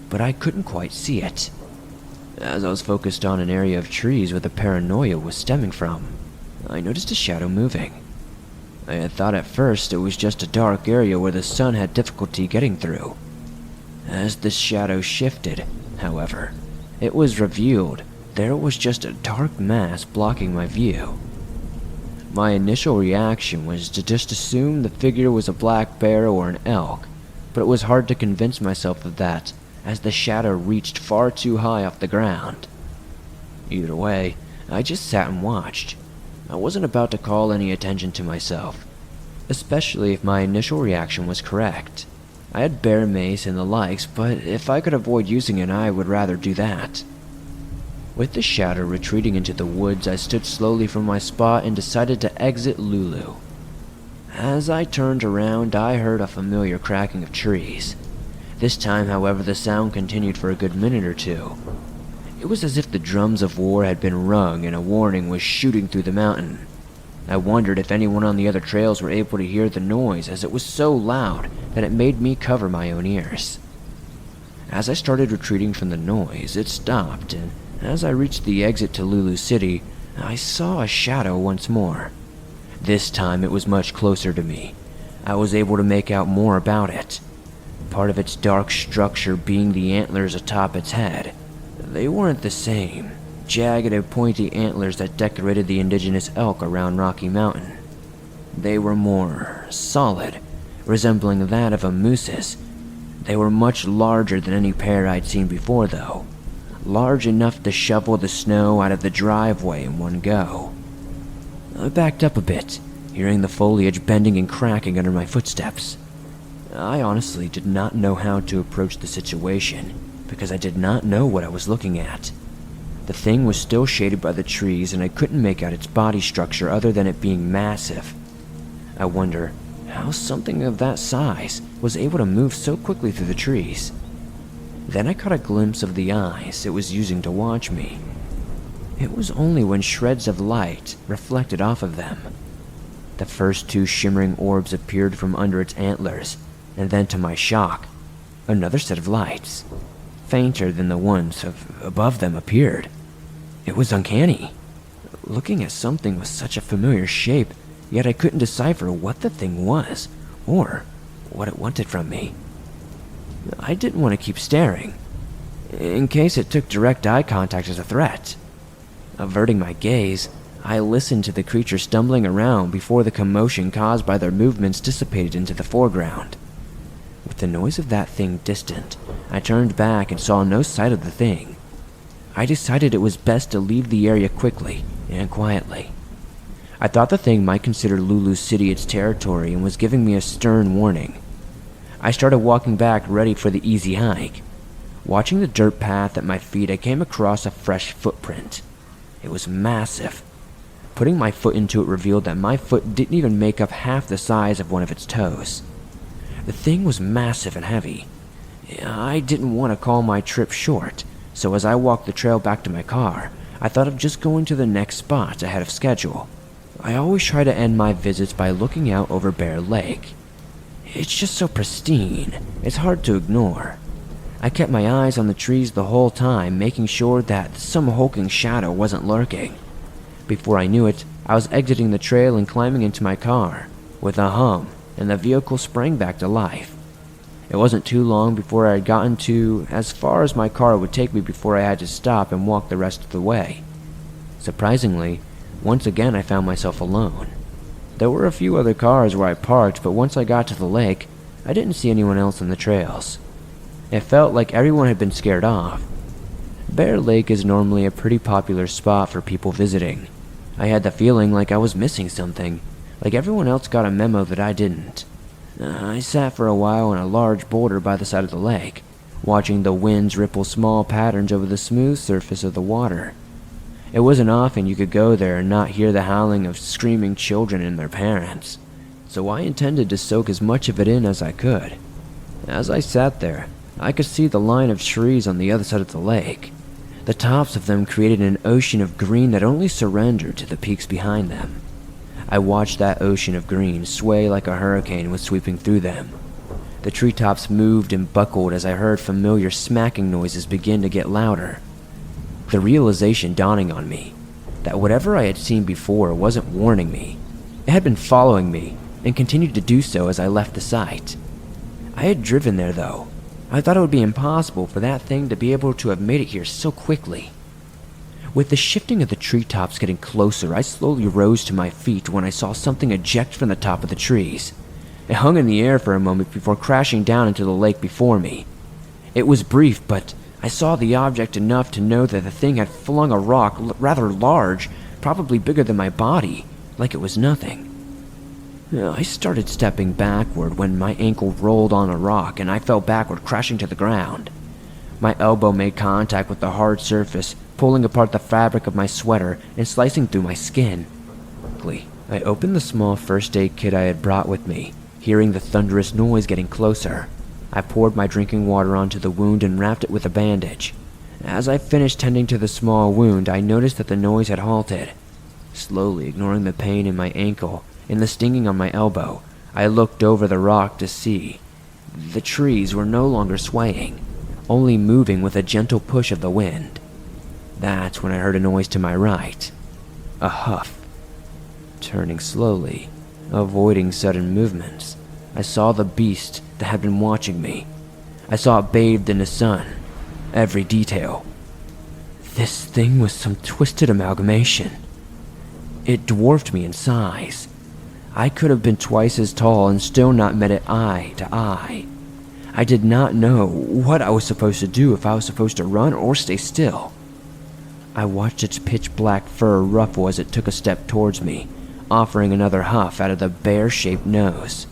but I couldn't quite see it. As I was focused on an area of trees where the paranoia was stemming from, I noticed a shadow moving. I had thought at first it was just a dark area where the sun had difficulty getting through. As the shadow shifted, however, it was revealed there was just a dark mass blocking my view. My initial reaction was to just assume the figure was a black bear or an elk, but it was hard to convince myself of that, as the shadow reached far too high off the ground. Either way, I just sat and watched. I wasn't about to call any attention to myself, especially if my initial reaction was correct. I had bear mace and the likes, but if I could avoid using it, I would rather do that. With the shadow retreating into the woods, I stood slowly from my spot and decided to exit Lulu. As I turned around, I heard a familiar cracking of trees. This time, however, the sound continued for a good minute or two. It was as if the drums of war had been rung and a warning was shooting through the mountain. I wondered if anyone on the other trails were able to hear the noise, as it was so loud that it made me cover my own ears. As I started retreating from the noise, it stopped, and as I reached the exit to Lulu City, I saw a shadow once more. This time it was much closer to me. I was able to make out more about it. Part of its dark structure being the antlers atop its head. They weren't the same, jagged and pointy antlers that decorated the indigenous elk around Rocky Mountain. They were more solid, resembling that of a moose's. They were much larger than any pair I'd seen before, though. Large enough to shovel the snow out of the driveway in one go. I backed up a bit, hearing the foliage bending and cracking under my footsteps. I honestly did not know how to approach the situation, because I did not know what I was looking at. The thing was still shaded by the trees, and I couldn't make out its body structure other than it being massive. I wonder how something of that size was able to move so quickly through the trees. Then I caught a glimpse of the eyes it was using to watch me. It was only when shreds of light reflected off of them. The first 2 shimmering orbs appeared from under its antlers, and then to my shock, another set of lights, fainter than the ones above them, appeared. It was uncanny. Looking at something with such a familiar shape, yet I couldn't decipher what the thing was, or what it wanted from me. I didn't want to keep staring, in case it took direct eye contact as a threat. Averting my gaze, I listened to the creature stumbling around before the commotion caused by their movements dissipated into the foreground. With the noise of that thing distant, I turned back and saw no sight of the thing. I decided it was best to leave the area quickly and quietly. I thought the thing might consider Lulu City its territory and was giving me a stern warning. I started walking back, ready for the easy hike. Watching the dirt path at my feet, I came across a fresh footprint. It was massive. Putting my foot into it revealed that my foot didn't even make up half the size of one of its toes. The thing was massive and heavy. I didn't want to call my trip short, so as I walked the trail back to my car, I thought of just going to the next spot ahead of schedule. I always try to end my visits by looking out over Bear Lake. It's just so pristine, it's hard to ignore. I kept my eyes on the trees the whole time, making sure that some hulking shadow wasn't lurking. Before I knew it, I was exiting the trail and climbing into my car. With a hum, and the vehicle sprang back to life. It wasn't too long before I had gotten to as far as my car would take me before I had to stop and walk the rest of the way. Surprisingly, once again I found myself alone. There were a few other cars where I parked, but once I got to the lake, I didn't see anyone else on the trails. It felt like everyone had been scared off. Bear Lake is normally a pretty popular spot for people visiting. I had the feeling like I was missing something, like everyone else got a memo that I didn't. I sat for a while on a large boulder by the side of the lake, watching the winds ripple small patterns over the smooth surface of the water. It wasn't often you could go there and not hear the howling of screaming children and their parents, so I intended to soak as much of it in as I could. As I sat there, I could see the line of trees on the other side of the lake. The tops of them created an ocean of green that only surrendered to the peaks behind them. I watched that ocean of green sway like a hurricane was sweeping through them. The treetops moved and buckled as I heard familiar smacking noises begin to get louder. The realization dawning on me that whatever I had seen before wasn't warning me. It had been following me and continued to do so as I left the site. I had driven there though. I thought it would be impossible for that thing to be able to have made it here so quickly. With the shifting of the treetops getting closer, I slowly rose to my feet when I saw something eject from the top of the trees. It hung in the air for a moment before crashing down into the lake before me. It was brief, but I saw the object enough to know that the thing had flung a rock rather large, probably bigger than my body, like it was nothing. I started stepping backward when my ankle rolled on a rock and I fell backward, crashing to the ground. My elbow made contact with the hard surface, pulling apart the fabric of my sweater and slicing through my skin. Quickly, I opened the small first aid kit I had brought with me, hearing the thunderous noise getting closer. I poured my drinking water onto the wound and wrapped it with a bandage. As I finished tending to the small wound, I noticed that the noise had halted. Slowly ignoring the pain in my ankle and the stinging on my elbow, I looked over the rock to see. The trees were no longer swaying, only moving with a gentle push of the wind. That's when I heard a noise to my right. A huff. Turning slowly, avoiding sudden movements, I saw the beast that had been watching me. I saw it bathed in the sun, every detail. This thing was some twisted amalgamation. It dwarfed me in size. I could have been twice as tall and still not met it eye to eye. I did not know what I was supposed to do, if I was supposed to run or stay still. I watched its pitch-black fur ruffle as it took a step towards me, offering another huff out of the bear-shaped nose.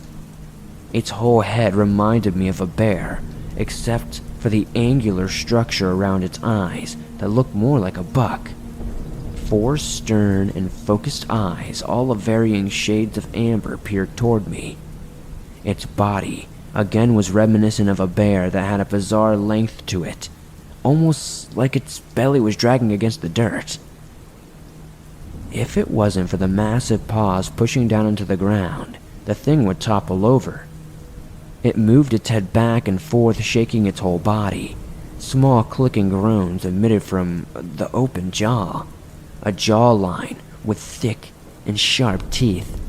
Its whole head reminded me of a bear, except for the angular structure around its eyes that looked more like a buck. 4 stern and focused eyes, all of varying shades of amber, peered toward me. Its body, again, was reminiscent of a bear that had a bizarre length to it, almost like its belly was dragging against the dirt. If it wasn't for the massive paws pushing down into the ground, the thing would topple over. It moved its head back and forth, shaking its whole body. Small clicking groans emitted from the open jaw, a jawline with thick and sharp teeth.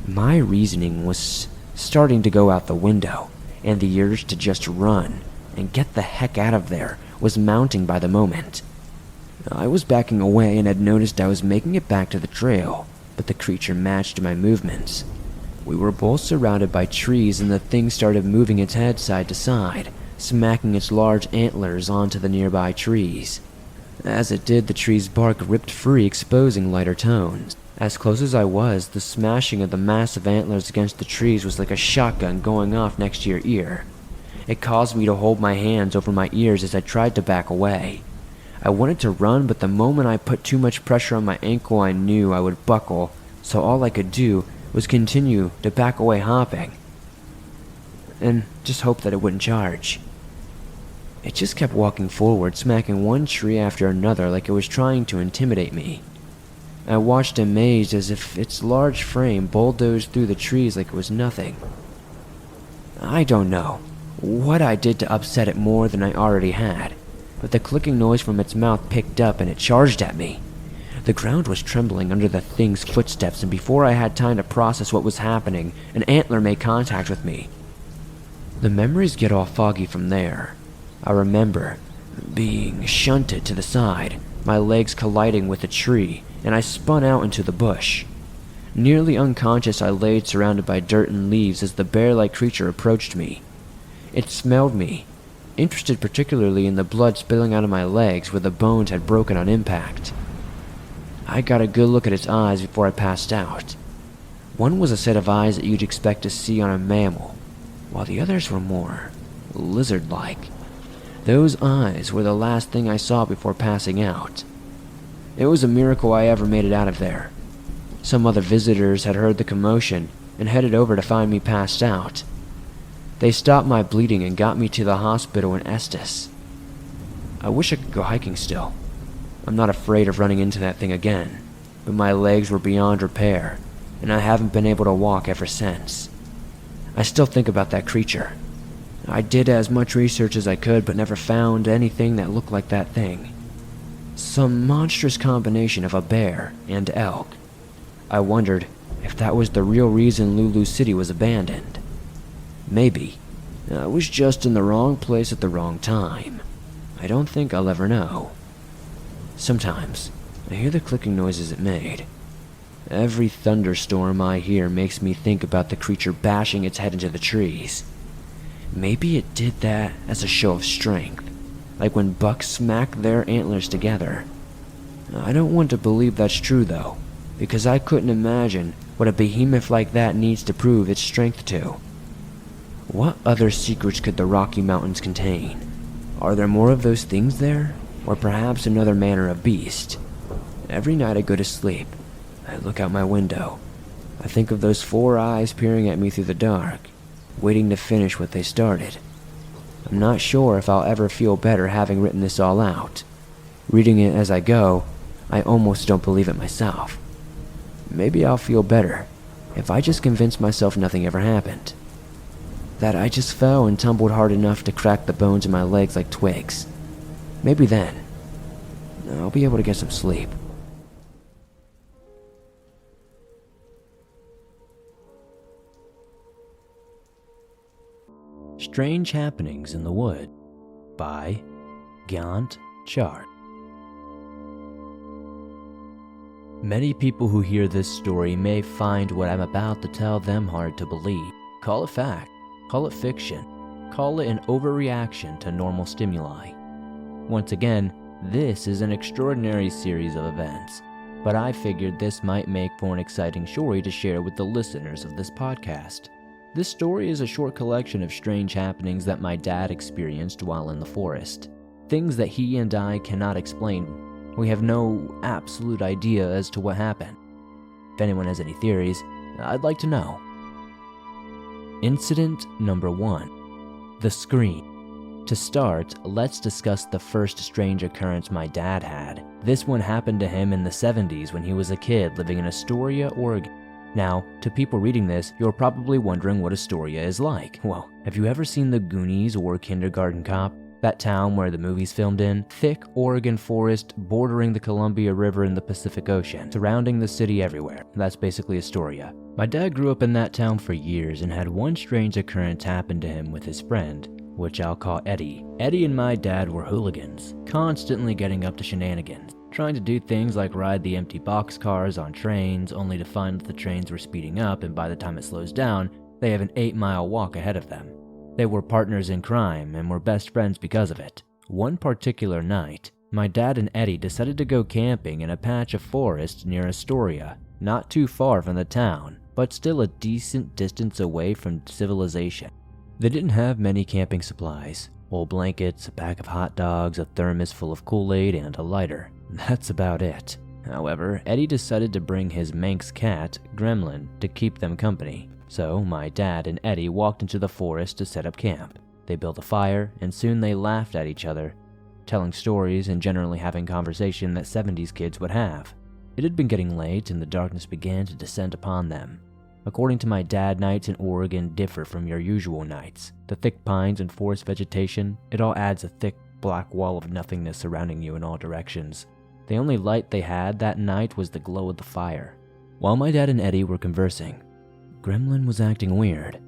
My reasoning was starting to go out the window, and the urge to just run and get the heck out of there was mounting by the moment. I was backing away and had noticed I was making it back to the trail, but the creature matched my movements. We were both surrounded by trees and the thing started moving its head side to side, smacking its large antlers onto the nearby trees. As it did, the tree's bark ripped free, exposing lighter tones. As close as I was, the smashing of the massive antlers against the trees was like a shotgun going off next to your ear. It caused me to hold my hands over my ears as I tried to back away. I wanted to run, but the moment I put too much pressure on my ankle, I knew I would buckle, so all I could do was continue to back away hopping, and just hope that it wouldn't charge. It just kept walking forward, smacking one tree after another like it was trying to intimidate me. I watched amazed as if its large frame bulldozed through the trees like it was nothing. I don't know what I did to upset it more than I already had, but the clicking noise from its mouth picked up and it charged at me. The ground was trembling under the thing's footsteps, and before I had time to process what was happening, an antler made contact with me. The memories get all foggy from there. I remember being shunted to the side, my legs colliding with a tree, and I spun out into the bush. Nearly unconscious, I laid surrounded by dirt and leaves as the bear-like creature approached me. It smelled me, interested particularly in the blood spilling out of my legs where the bones had broken on impact. I got a good look at its eyes before I passed out. One was a set of eyes that you'd expect to see on a mammal, while the others were more lizard-like. Those eyes were the last thing I saw before passing out. It was a miracle I ever made it out of there. Some other visitors had heard the commotion and headed over to find me passed out. They stopped my bleeding and got me to the hospital in Estes. I wish I could go hiking still. I'm not afraid of running into that thing again, but my legs were beyond repair, and I haven't been able to walk ever since. I still think about that creature. I did as much research as I could, but never found anything that looked like that thing. Some monstrous combination of a bear and elk. I wondered if that was the real reason Lulu City was abandoned. Maybe I was just in the wrong place at the wrong time. I don't think I'll ever know. Sometimes I hear the clicking noises it made. Every thunderstorm I hear makes me think about the creature bashing its head into the trees. Maybe it did that as a show of strength, like when bucks smack their antlers together. I don't want to believe that's true though, because I couldn't imagine what a behemoth like that needs to prove its strength to. What other secrets could the Rocky Mountains contain? Are there more of those things there? Or perhaps another manner of beast? Every night I go to sleep, I look out my window. I think of those 4 eyes peering at me through the dark, waiting to finish what they started. I'm not sure if I'll ever feel better having written this all out. Reading it as I go, I almost don't believe it myself. Maybe I'll feel better if I just convince myself nothing ever happened. That I just fell and tumbled hard enough to crack the bones in my legs like twigs. Maybe then, I'll be able to get some sleep. Strange Happenings in the Wood by Gaunt Chart. Many people who hear this story may find what I'm about to tell them hard to believe. Call it fact, call it fiction, call it an overreaction to normal stimuli. Once again, this is an extraordinary series of events, but I figured this might make for an exciting story to share with the listeners of this podcast. This story is a short collection of strange happenings that my dad experienced while in the forest. Things that he and I cannot explain. We have no absolute idea as to what happened. If anyone has any theories, I'd like to know. Incident number 1. The Scream. To start, let's discuss the first strange occurrence my dad had. This one happened to him in the 70s when he was a kid living in Astoria, Oregon. Now, to people reading this, you're probably wondering what Astoria is like. Well, have you ever seen The Goonies or Kindergarten Cop? That town where the movie's filmed in? Thick Oregon forest bordering the Columbia River and the Pacific Ocean, surrounding the city everywhere. That's basically Astoria. My dad grew up in that town for years and had one strange occurrence happen to him with his friend which I'll call Eddie. Eddie and my dad were hooligans, constantly getting up to shenanigans, trying to do things like ride the empty boxcars on trains, only to find that the trains were speeding up, and by the time it slows down, they have an 8-mile walk ahead of them. They were partners in crime and were best friends because of it. One particular night, my dad and Eddie decided to go camping in a patch of forest near Astoria, not too far from the town, but still a decent distance away from civilization. They didn't have many camping supplies: old blankets, a pack of hot dogs, a thermos full of Kool-Aid, and a lighter. That's about it. However, Eddie decided to bring his Manx cat, Gremlin, to keep them company. So my dad and Eddie walked into the forest to set up camp. They built a fire, and soon they laughed at each other, telling stories and generally having conversation that 70s kids would have. It had been getting late and the darkness began to descend upon them. According to my dad, nights in Oregon differ from your usual nights. The thick pines and forest vegetation, it all adds a thick black wall of nothingness surrounding you in all directions. The only light they had that night was the glow of the fire. While my dad and Eddie were conversing, Gremlin was acting weird.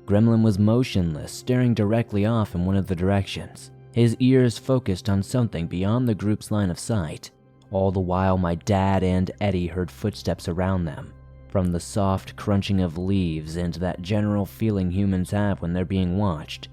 Gremlin was motionless, staring directly off in one of the directions, his ears focused on something beyond the group's line of sight. All the while, my dad and Eddie heard footsteps around them, from the soft crunching of leaves and that general feeling humans have when they're being watched.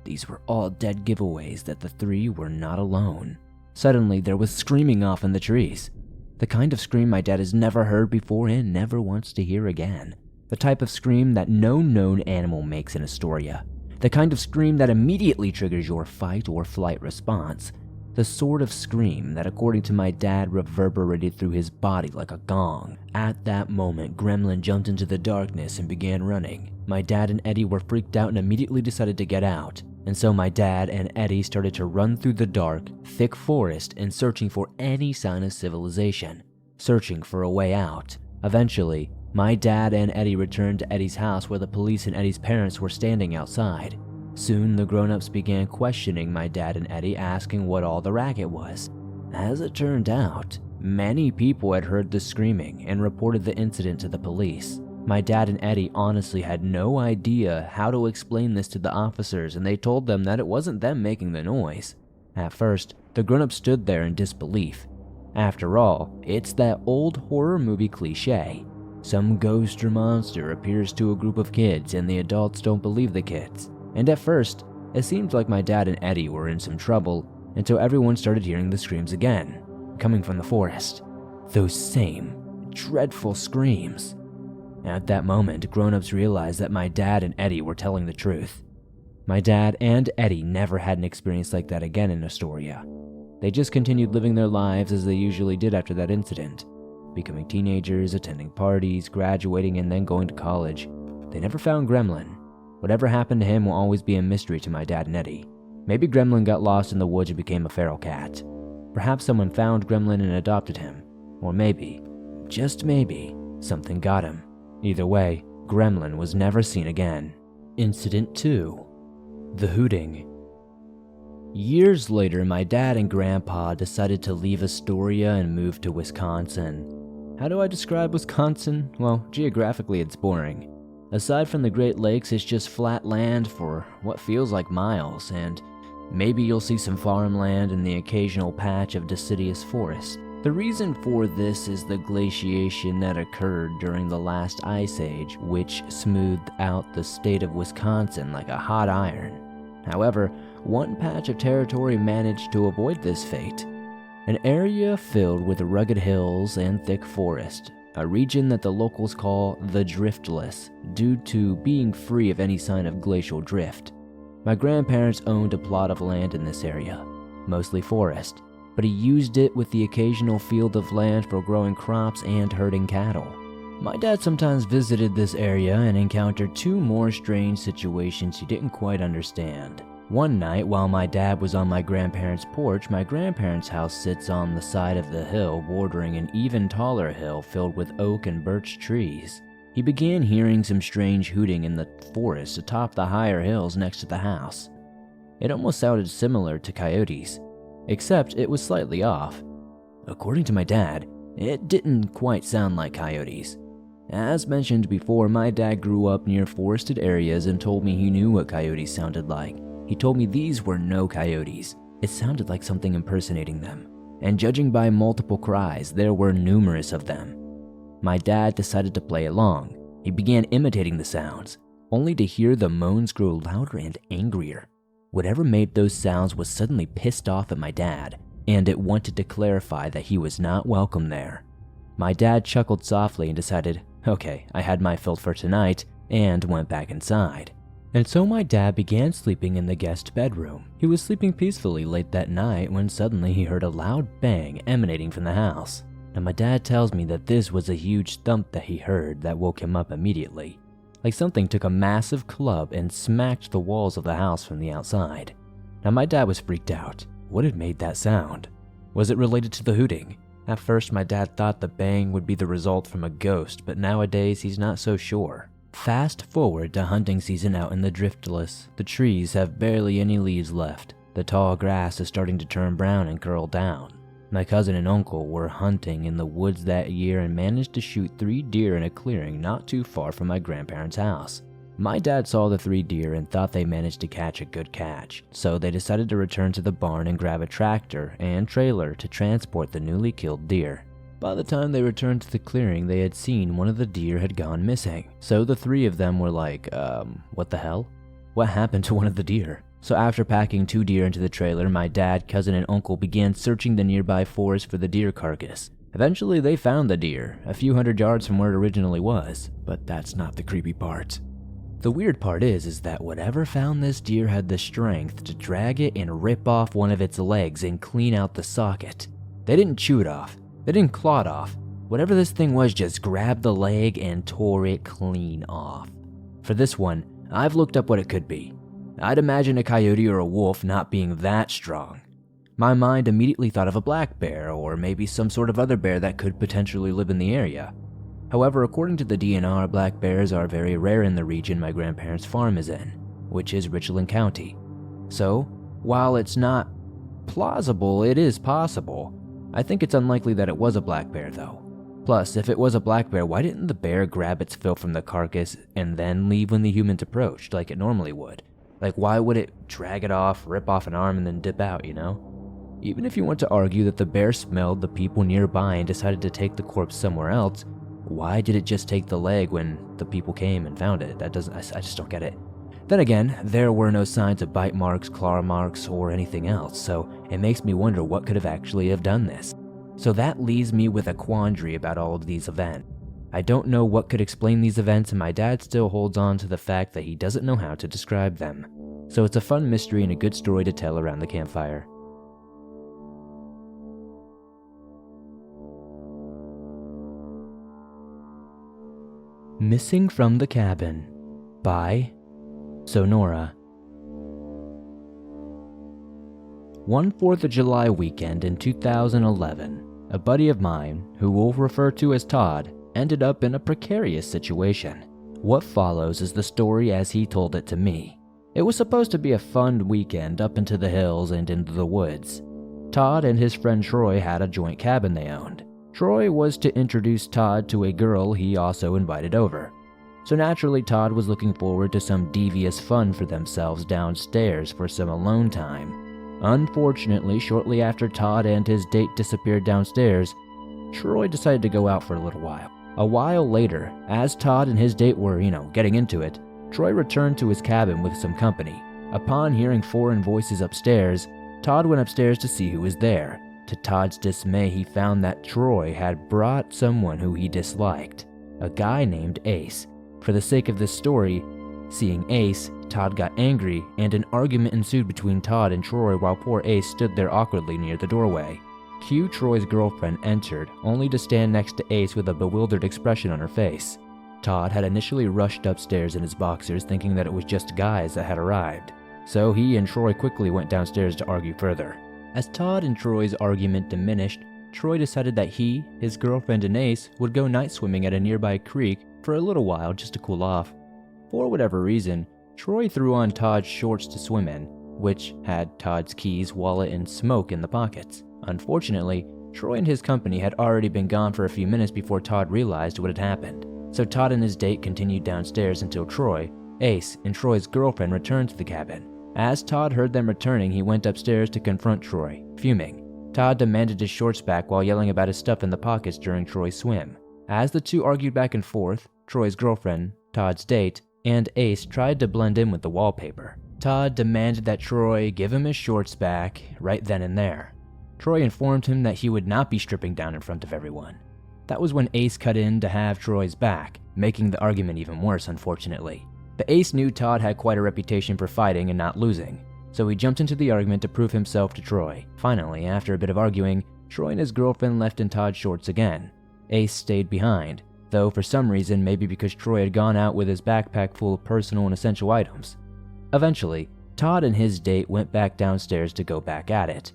These were all dead giveaways that the three were not alone. Suddenly, there was screaming off in the trees. The kind of scream my dad has never heard before and never wants to hear again. The type of scream that no known animal makes in Astoria. The kind of scream that immediately triggers your fight or flight response. The sort of scream that, according to my dad, reverberated through his body like a gong. At that moment, Gremlin jumped into the darkness and began running. My dad and Eddie were freaked out and immediately decided to get out. And so my dad and Eddie started to run through the dark, thick forest and searching for any sign of civilization. Searching for a way out. Eventually, my dad and Eddie returned to Eddie's house where the police and Eddie's parents were standing outside. Soon, the grown-ups began questioning my dad and Eddie, asking what all the racket was. As it turned out, many people had heard the screaming and reported the incident to the police. My dad and Eddie honestly had no idea how to explain this to the officers, and they told them that it wasn't them making the noise. At first, the grown-ups stood there in disbelief. After all, it's that old horror movie cliche. Some ghost or monster appears to a group of kids and the adults don't believe the kids. And at first, it seemed like my dad and Eddie were in some trouble until everyone started hearing the screams again, coming from the forest. Those same dreadful screams. At that moment, grown-ups realized that my dad and Eddie were telling the truth. My dad and Eddie never had an experience like that again in Astoria. They just continued living their lives as they usually did after that incident, becoming teenagers, attending parties, graduating, and then going to college. They never found Gremlin. Whatever happened to him will always be a mystery to my dad and Eddie. Maybe Gremlin got lost in the woods and became a feral cat. Perhaps someone found Gremlin and adopted him. Or maybe, just maybe, something got him. Either way, Gremlin was never seen again. Incident 2. The Hooting. Years later, my dad and Grandpa decided to leave Astoria and move to Wisconsin. How do I describe Wisconsin? Well, geographically it's boring. Aside from the Great Lakes, it's just flat land for what feels like miles, and maybe you'll see some farmland and the occasional patch of deciduous forest. The reason for this is the glaciation that occurred during the last ice age, which smoothed out the state of Wisconsin like a hot iron. However, one patch of territory managed to avoid this fate. An area filled with rugged hills and thick forest. A region that the locals call the Driftless, due to being free of any sign of glacial drift. My grandparents owned a plot of land in this area, mostly forest, but he used it with the occasional field of land for growing crops and herding cattle. My dad sometimes visited this area and encountered two more strange situations he didn't quite understand. One night, while my dad was on my grandparents' porch, my grandparents' house sits on the side of the hill bordering an even taller hill filled with oak and birch trees. He began hearing some strange hooting in the forest atop the higher hills next to the house. It almost sounded similar to coyotes, except it was slightly off. According to my dad, it didn't quite sound like coyotes. As mentioned before, my dad grew up near forested areas and told me he knew what coyotes sounded like. He told me these were no coyotes. It sounded like something impersonating them, and judging by multiple cries, there were numerous of them. My dad decided to play along. He began imitating the sounds, only to hear the moans grow louder and angrier. Whatever made those sounds was suddenly pissed off at my dad, and it wanted to clarify that he was not welcome there. My dad chuckled softly and decided, okay, I had my fill for tonight, and went back inside. And so my dad began sleeping in the guest bedroom. He was sleeping peacefully late that night when suddenly he heard a loud bang emanating from the house. And my dad tells me that this was a huge thump that he heard that woke him up immediately. Like something took a massive club and smacked the walls of the house from the outside. Now my dad was freaked out. What had made that sound? Was it related to the hooting? At first my dad thought the bang would be the result from a ghost, but nowadays he's not so sure. Fast forward to hunting season out in the driftless. The trees have barely any leaves left. The tall grass is starting to turn brown and curl down. My cousin and uncle were hunting in the woods that year and managed to shoot 3 deer in a clearing not too far from my grandparents' house. My dad saw the 3 deer and thought they managed to catch a good catch, so they decided to return to the barn and grab a tractor and trailer to transport the newly killed deer. By the time they returned to the clearing, they had seen one of the deer had gone missing. So the 3 of them were like, what the hell? What happened to one of the deer? So after packing 2 deer into the trailer, my dad, cousin, and uncle began searching the nearby forest for the deer carcass. Eventually, they found the deer, a few hundred yards from where it originally was. But that's not the creepy part. The weird part is that whatever found this deer had the strength to drag it and rip off one of its legs and clean out the socket. They didn't chew it off. They didn't claw it off. Whatever this thing was just grabbed the leg and tore it clean off. For this one, I've looked up what it could be. I'd imagine a coyote or a wolf not being that strong. My mind immediately thought of a black bear or maybe some sort of other bear that could potentially live in the area. However, according to the DNR, black bears are very rare in the region my grandparents' farm is in, which is Richland County. So, while it's not plausible, it is possible. I think it's unlikely that it was a black bear though. Plus, if it was a black bear, why didn't the bear grab its fill from the carcass and then leave when the humans approached like it normally would? Like, why would it drag it off, rip off an arm, and then dip out, you know? Even if you want to argue that the bear smelled the people nearby and decided to take the corpse somewhere else, why did it just take the leg when the people came and found it? I just don't get it. Then again, there were no signs of bite marks, claw marks, or anything else, so it makes me wonder what could have actually have done this. So that leaves me with a quandary about all of these events. I don't know what could explain these events, and my dad still holds on to the fact that he doesn't know how to describe them. So it's a fun mystery and a good story to tell around the campfire. Missing from the Cabin by Sonora. One 4th of July weekend in 2011, a buddy of mine, who we'll refer to as Todd, ended up in a precarious situation. What follows is the story as he told it to me. It was supposed to be a fun weekend up into the hills and into the woods. Todd and his friend Troy had a joint cabin they owned. Troy was to introduce Todd to a girl he also invited over. So naturally, Todd was looking forward to some devious fun for themselves downstairs for some alone time. Unfortunately, shortly after Todd and his date disappeared downstairs, Troy decided to go out for a little while. A while later, as Todd and his date were, getting into it, Troy returned to his cabin with some company. Upon hearing foreign voices upstairs, Todd went upstairs to see who was there. To Todd's dismay, he found that Troy had brought someone who he disliked, a guy named Ace. For the sake of this story, seeing Ace, Todd got angry and an argument ensued between Todd and Troy while poor Ace stood there awkwardly near the doorway. Cue Troy's girlfriend entered, only to stand next to Ace with a bewildered expression on her face. Todd had initially rushed upstairs in his boxers thinking that it was just guys that had arrived, so he and Troy quickly went downstairs to argue further. As Todd and Troy's argument diminished, Troy decided that he, his girlfriend, and Ace would go night swimming at a nearby creek for a little while just to cool off. For whatever reason, Troy threw on Todd's shorts to swim in, which had Todd's keys, wallet, and smoke in the pockets. Unfortunately, Troy and his company had already been gone for a few minutes before Todd realized what had happened. So Todd and his date continued downstairs until Troy, Ace, and Troy's girlfriend returned to the cabin. As Todd heard them returning, he went upstairs to confront Troy, fuming. Todd demanded his shorts back while yelling about his stuff in the pockets during Troy's swim. As the two argued back and forth, Troy's girlfriend, Todd's date, and Ace tried to blend in with the wallpaper. Todd demanded that Troy give him his shorts back right then and there. Troy informed him that he would not be stripping down in front of everyone. That was when Ace cut in to have Troy's back, making the argument even worse, unfortunately. But Ace knew Todd had quite a reputation for fighting and not losing, so he jumped into the argument to prove himself to Troy. Finally, after a bit of arguing, Troy and his girlfriend left in Todd's shorts again. Ace stayed behind, though for some reason, maybe because Troy had gone out with his backpack full of personal and essential items. Eventually, Todd and his date went back downstairs to go back at it.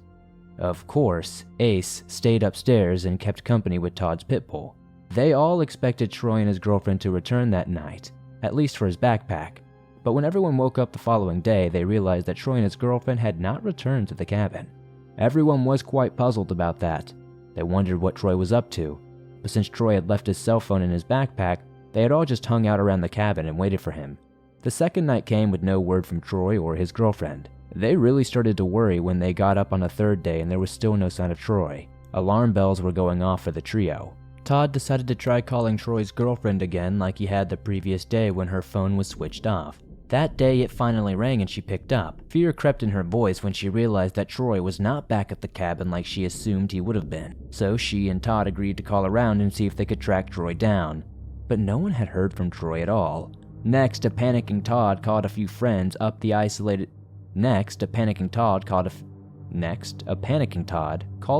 Of course, Ace stayed upstairs and kept company with Todd's pit bull. They all expected Troy and his girlfriend to return that night, at least for his backpack. But when everyone woke up the following day, they realized that Troy and his girlfriend had not returned to the cabin. Everyone was quite puzzled about that. They wondered what Troy was up to, but since Troy had left his cell phone in his backpack, they had all just hung out around the cabin and waited for him. The second night came with no word from Troy or his girlfriend. They really started to worry when they got up on the third day and there was still no sign of Troy. Alarm bells were going off for the trio. Todd decided to try calling Troy's girlfriend again like he had the previous day when her phone was switched off. That day it finally rang and she picked up. Fear crept in her voice when she realized that Troy was not back at the cabin like she assumed he would have been. So she and Todd agreed to call around and see if they could track Troy down. But no one had heard from Troy at all. Next, a panicking Todd called a few friends up the isolated... Next, a panicking Todd called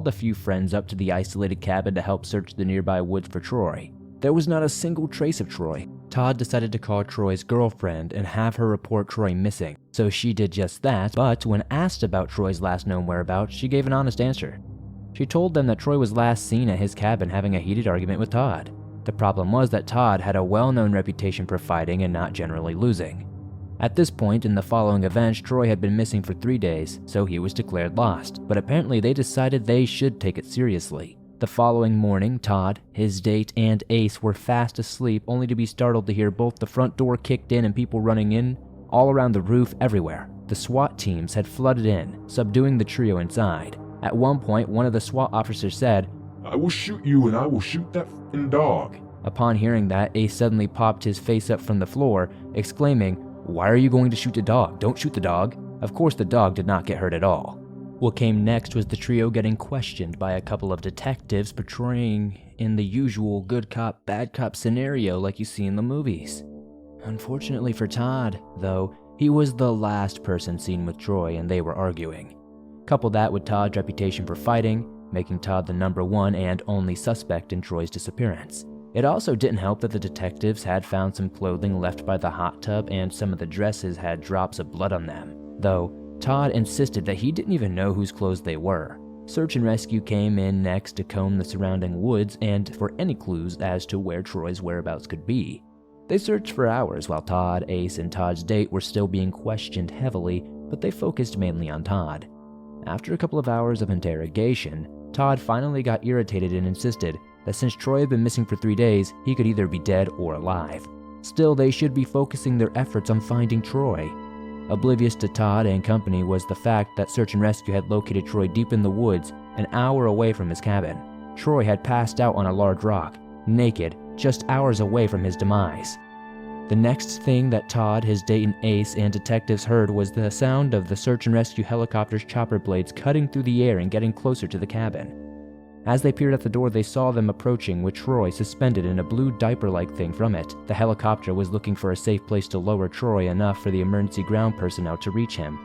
a few friends up to the isolated cabin to help search the nearby woods for Troy. There was not a single trace of Troy. Todd decided to call Troy's girlfriend and have her report Troy missing, so she did just that, but when asked about Troy's last known whereabouts, she gave an honest answer. She told them that Troy was last seen at his cabin having a heated argument with Todd. The problem was that Todd had a well-known reputation for fighting and not generally losing. At this point in the following events, Troy had been missing for 3 days, so he was declared lost, but apparently they decided they should take it seriously. The following morning, Todd, his date, and Ace were fast asleep only to be startled to hear both the front door kicked in and people running in, all around the roof everywhere. The SWAT teams had flooded in, subduing the trio inside. At one point, one of the SWAT officers said, "I will shoot you and I will shoot that f***ing dog." Upon hearing that, Ace suddenly popped his face up from the floor, exclaiming, "Why are you going to shoot the dog? Don't shoot the dog." Of course, the dog did not get hurt at all. What came next was the trio getting questioned by a couple of detectives portraying in the usual good cop, bad cop scenario like you see in the movies. Unfortunately for Todd, though, he was the last person seen with Troy and they were arguing. Couple that with Todd's reputation for fighting, making Todd the number one and only suspect in Troy's disappearance. It also didn't help that the detectives had found some clothing left by the hot tub and some of the dresses had drops of blood on them, though Todd insisted that he didn't even know whose clothes they were. Search and rescue came in next to comb the surrounding woods and for any clues as to where Troy's whereabouts could be. They searched for hours while Todd, Ace, and Todd's date were still being questioned heavily, but they focused mainly on Todd. After a couple of hours of interrogation, Todd finally got irritated and insisted that since Troy had been missing for 3 days, he could either be dead or alive. Still, they should be focusing their efforts on finding Troy. Oblivious to Todd and company was the fact that search and rescue had located Troy deep in the woods, an hour away from his cabin. Troy had passed out on a large rock, naked, just hours away from his demise. The next thing that Todd, his date, and Ace, and detectives heard was the sound of the search and rescue helicopter's chopper blades cutting through the air and getting closer to the cabin. As they peered at the door, they saw them approaching with Troy suspended in a blue diaper-like thing from it. The helicopter was looking for a safe place to lower Troy enough for the emergency ground personnel to reach him.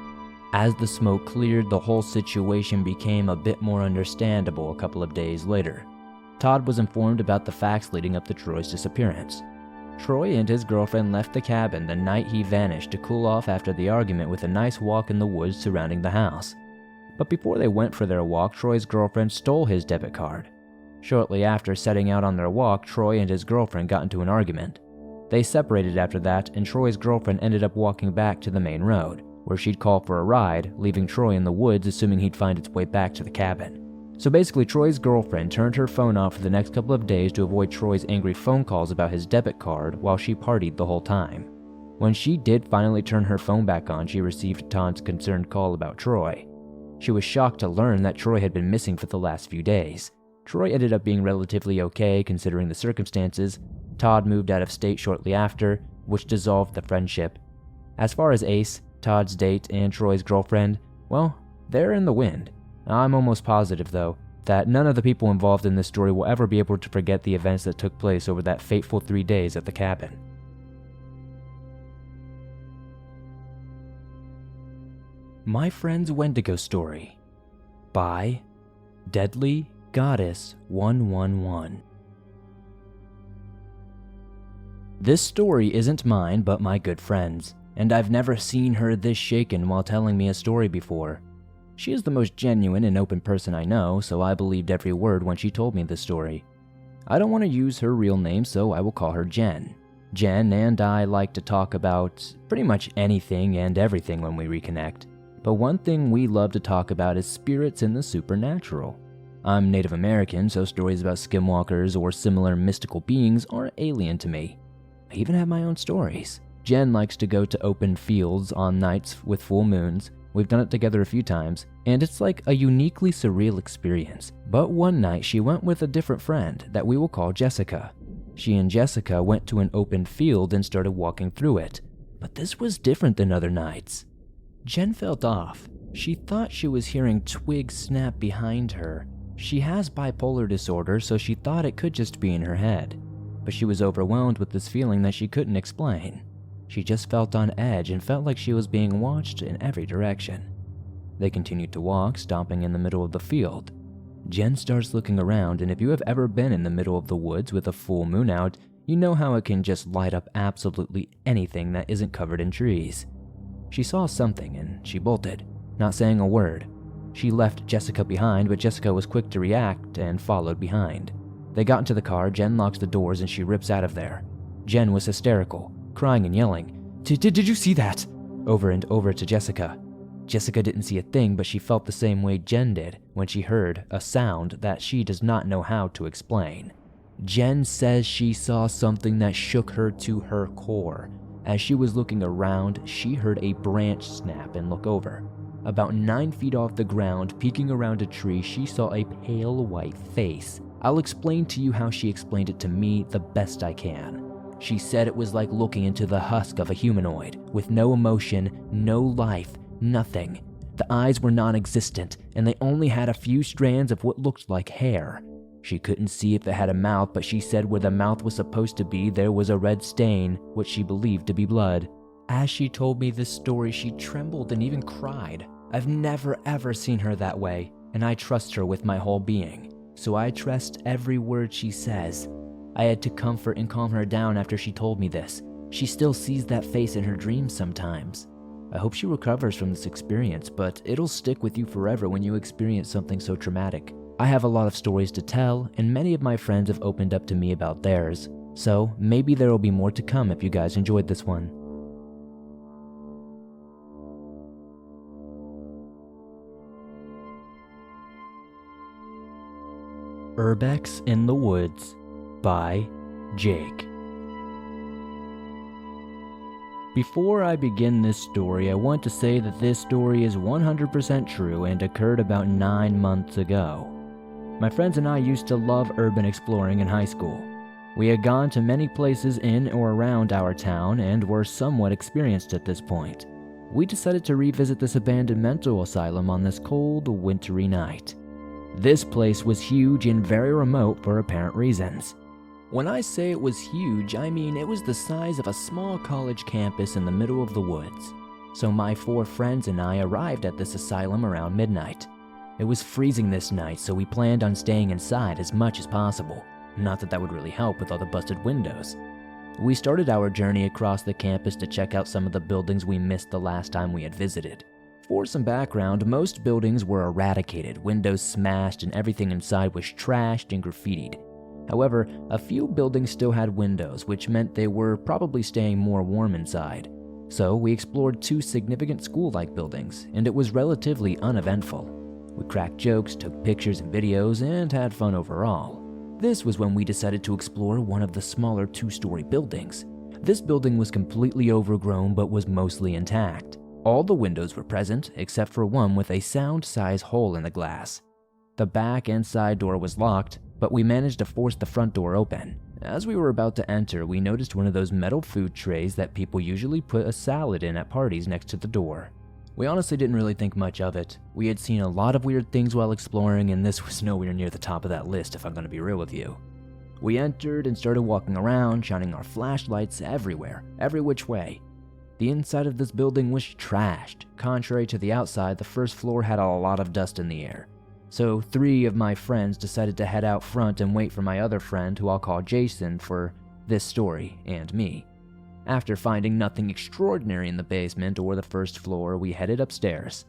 As the smoke cleared, the whole situation became a bit more understandable a couple of days later. Todd was informed about the facts leading up to Troy's disappearance. Troy and his girlfriend left the cabin the night he vanished to cool off after the argument with a nice walk in the woods surrounding the house. But before they went for their walk, Troy's girlfriend stole his debit card. Shortly after setting out on their walk, Troy and his girlfriend got into an argument. They separated after that, and Troy's girlfriend ended up walking back to the main road, where she'd call for a ride, leaving Troy in the woods assuming he'd find its way back to the cabin. So basically, Troy's girlfriend turned her phone off for the next couple of days to avoid Troy's angry phone calls about his debit card while she partied the whole time. When she did finally turn her phone back on, she received Todd's concerned call about Troy. She was shocked to learn that Troy had been missing for the last few days. Troy ended up being relatively okay considering the circumstances. Todd moved out of state shortly after, which dissolved the friendship. As far as Ace, Todd's date, and Troy's girlfriend, well, they're in the wind. I'm almost positive, though, that none of the people involved in this story will ever be able to forget the events that took place over that fateful 3 days at the cabin. My Friend's Wendigo Story by Deadly Goddess 111. This story isn't mine but my good friend's, and I've never seen her this shaken while telling me a story before. She is the most genuine and open person I know, so I believed every word when she told me the story. I don't want to use her real name, so I will call her Jen. Jen and I like to talk about pretty much anything and everything when we reconnect, but one thing we love to talk about is spirits and the supernatural. I'm Native American, so stories about skinwalkers or similar mystical beings aren't alien to me. I even have my own stories. Jen likes to go to open fields on nights with full moons. We've done it together a few times, and it's like a uniquely surreal experience. But one night she went with a different friend that we will call Jessica. She and Jessica went to an open field and started walking through it. But this was different than other nights. Jen felt off. She thought she was hearing twigs snap behind her. She has bipolar disorder, so she thought it could just be in her head. But she was overwhelmed with this feeling that she couldn't explain. She just felt on edge and felt like she was being watched in every direction. They continued to walk, stopping in the middle of the field. Jen starts looking around, and if you have ever been in the middle of the woods with a full moon out, you know how it can just light up absolutely anything that isn't covered in trees. She saw something and she bolted, not saying a word. She left Jessica behind, but Jessica was quick to react and followed behind. They got into the car, Jen locks the doors, and she rips out of there. Jen was hysterical, crying and yelling, Did you see that? Over and over to Jessica. Jessica didn't see a thing, but she felt the same way Jen did when she heard a sound that she does not know how to explain. Jen says she saw something that shook her to her core. As she was looking around, she heard a branch snap and look over. About 9 feet off the ground, peeking around a tree, she saw a pale white face. I'll explain to you how she explained it to me the best I can. She said it was like looking into the husk of a humanoid, with no emotion, no life, nothing. The eyes were non-existent, and they only had a few strands of what looked like hair. She couldn't see if it had a mouth, but she said where the mouth was supposed to be, there was a red stain, which she believed to be blood. As she told me this story, she trembled and even cried. I've never ever seen her that way, and I trust her with my whole being. So I trust every word she says. I had to comfort and calm her down after she told me this. She still sees that face in her dreams sometimes. I hope she recovers from this experience, but it'll stick with you forever when you experience something so traumatic. I have a lot of stories to tell, and many of my friends have opened up to me about theirs. So maybe there will be more to come if you guys enjoyed this one. Urbex in the Woods by Jake. Before I begin this story, I want to say that this story is 100% true and occurred about 9 months ago. My friends and I used to love urban exploring in high school. We had gone to many places in or around our town and were somewhat experienced at this point. We decided to revisit this abandoned mental asylum on this cold, wintry night. This place was huge and very remote for apparent reasons. When I say it was huge, I mean it was the size of a small college campus in the middle of the woods. So my 4 friends and I arrived at this asylum around midnight. It was freezing this night, so we planned on staying inside as much as possible. Not that that would really help with all the busted windows. We started our journey across the campus to check out some of the buildings we missed the last time we had visited. For some background, most buildings were eradicated, windows smashed, and everything inside was trashed and graffitied. However, a few buildings still had windows, which meant they were probably staying more warm inside. So we explored 2 significant school-like buildings, and it was relatively uneventful. We cracked jokes, took pictures and videos, and had fun overall. This was when we decided to explore one of the smaller 2-story buildings. This building was completely overgrown but was mostly intact. All the windows were present except for one with a sound-size hole in the glass. The back and side door was locked, but we managed to force the front door open. As we were about to enter, we noticed one of those metal food trays that people usually put a salad in at parties next to the door. We honestly didn't really think much of it. We had seen a lot of weird things while exploring, and this was nowhere near the top of that list if I'm going to be real with you. We entered and started walking around, shining our flashlights everywhere, every which way. The inside of this building was trashed. Contrary to the outside, the first floor had a lot of dust in the air. So 3 of my friends decided to head out front and wait for my other friend, who I'll call Jason, for this story, and me. After finding nothing extraordinary in the basement or the first floor, we headed upstairs.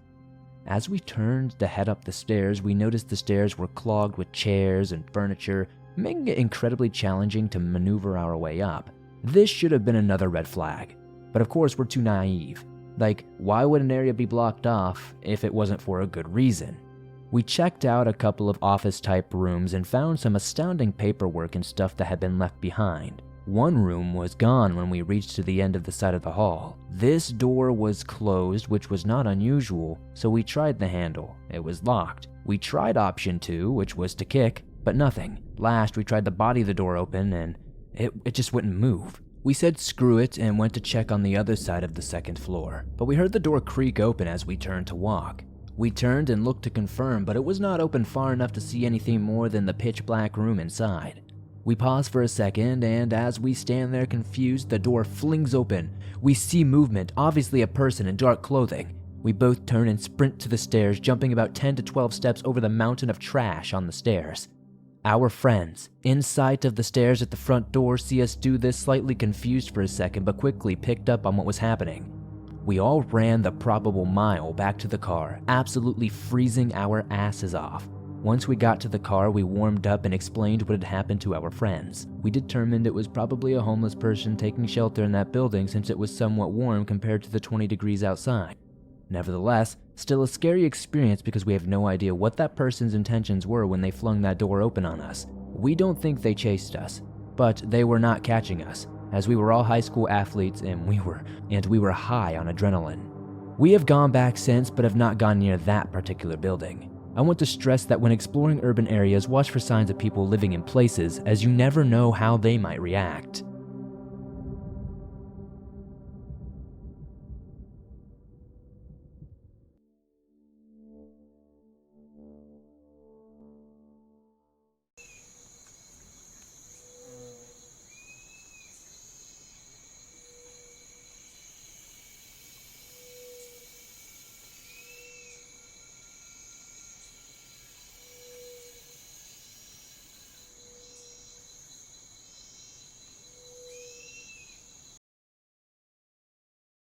As we turned to head up the stairs, we noticed the stairs were clogged with chairs and furniture, making it incredibly challenging to maneuver our way up. This should have been another red flag. But of course, we're too naive. Like, why would an area be blocked off if it wasn't for a good reason? We checked out a couple of office-type rooms and found some astounding paperwork and stuff that had been left behind. One room was gone when we reached to the end of the side of the hall. This door was closed, which was not unusual, so we tried the handle. It was locked. We tried option 2, which was to kick, but nothing. Last, we tried to body the door open, and it just wouldn't move. We said screw it and went to check on the other side of the second floor, but we heard the door creak open as we turned to walk. We turned and looked to confirm, but it was not open far enough to see anything more than the pitch black room inside. We pause for a second, and as we stand there confused, the door flings open. We see movement, obviously a person in dark clothing. We both turn and sprint to the stairs, jumping about 10 to 12 steps over the mountain of trash on the stairs. Our friends, in sight of the stairs at the front door, see us do this, slightly confused for a second, but quickly picked up on what was happening. We all ran the probable mile back to the car, absolutely freezing our asses off. Once we got to the car, we warmed up and explained what had happened to our friends. We determined it was probably a homeless person taking shelter in that building since it was somewhat warm compared to the 20 degrees outside. Nevertheless, still a scary experience because we have no idea what that person's intentions were when they flung that door open on us. We don't think they chased us, but they were not catching us, as we were all high school athletes and we were high on adrenaline. We have gone back since, but have not gone near that particular building. I want to stress that when exploring urban areas, watch for signs of people living in places, as you never know how they might react.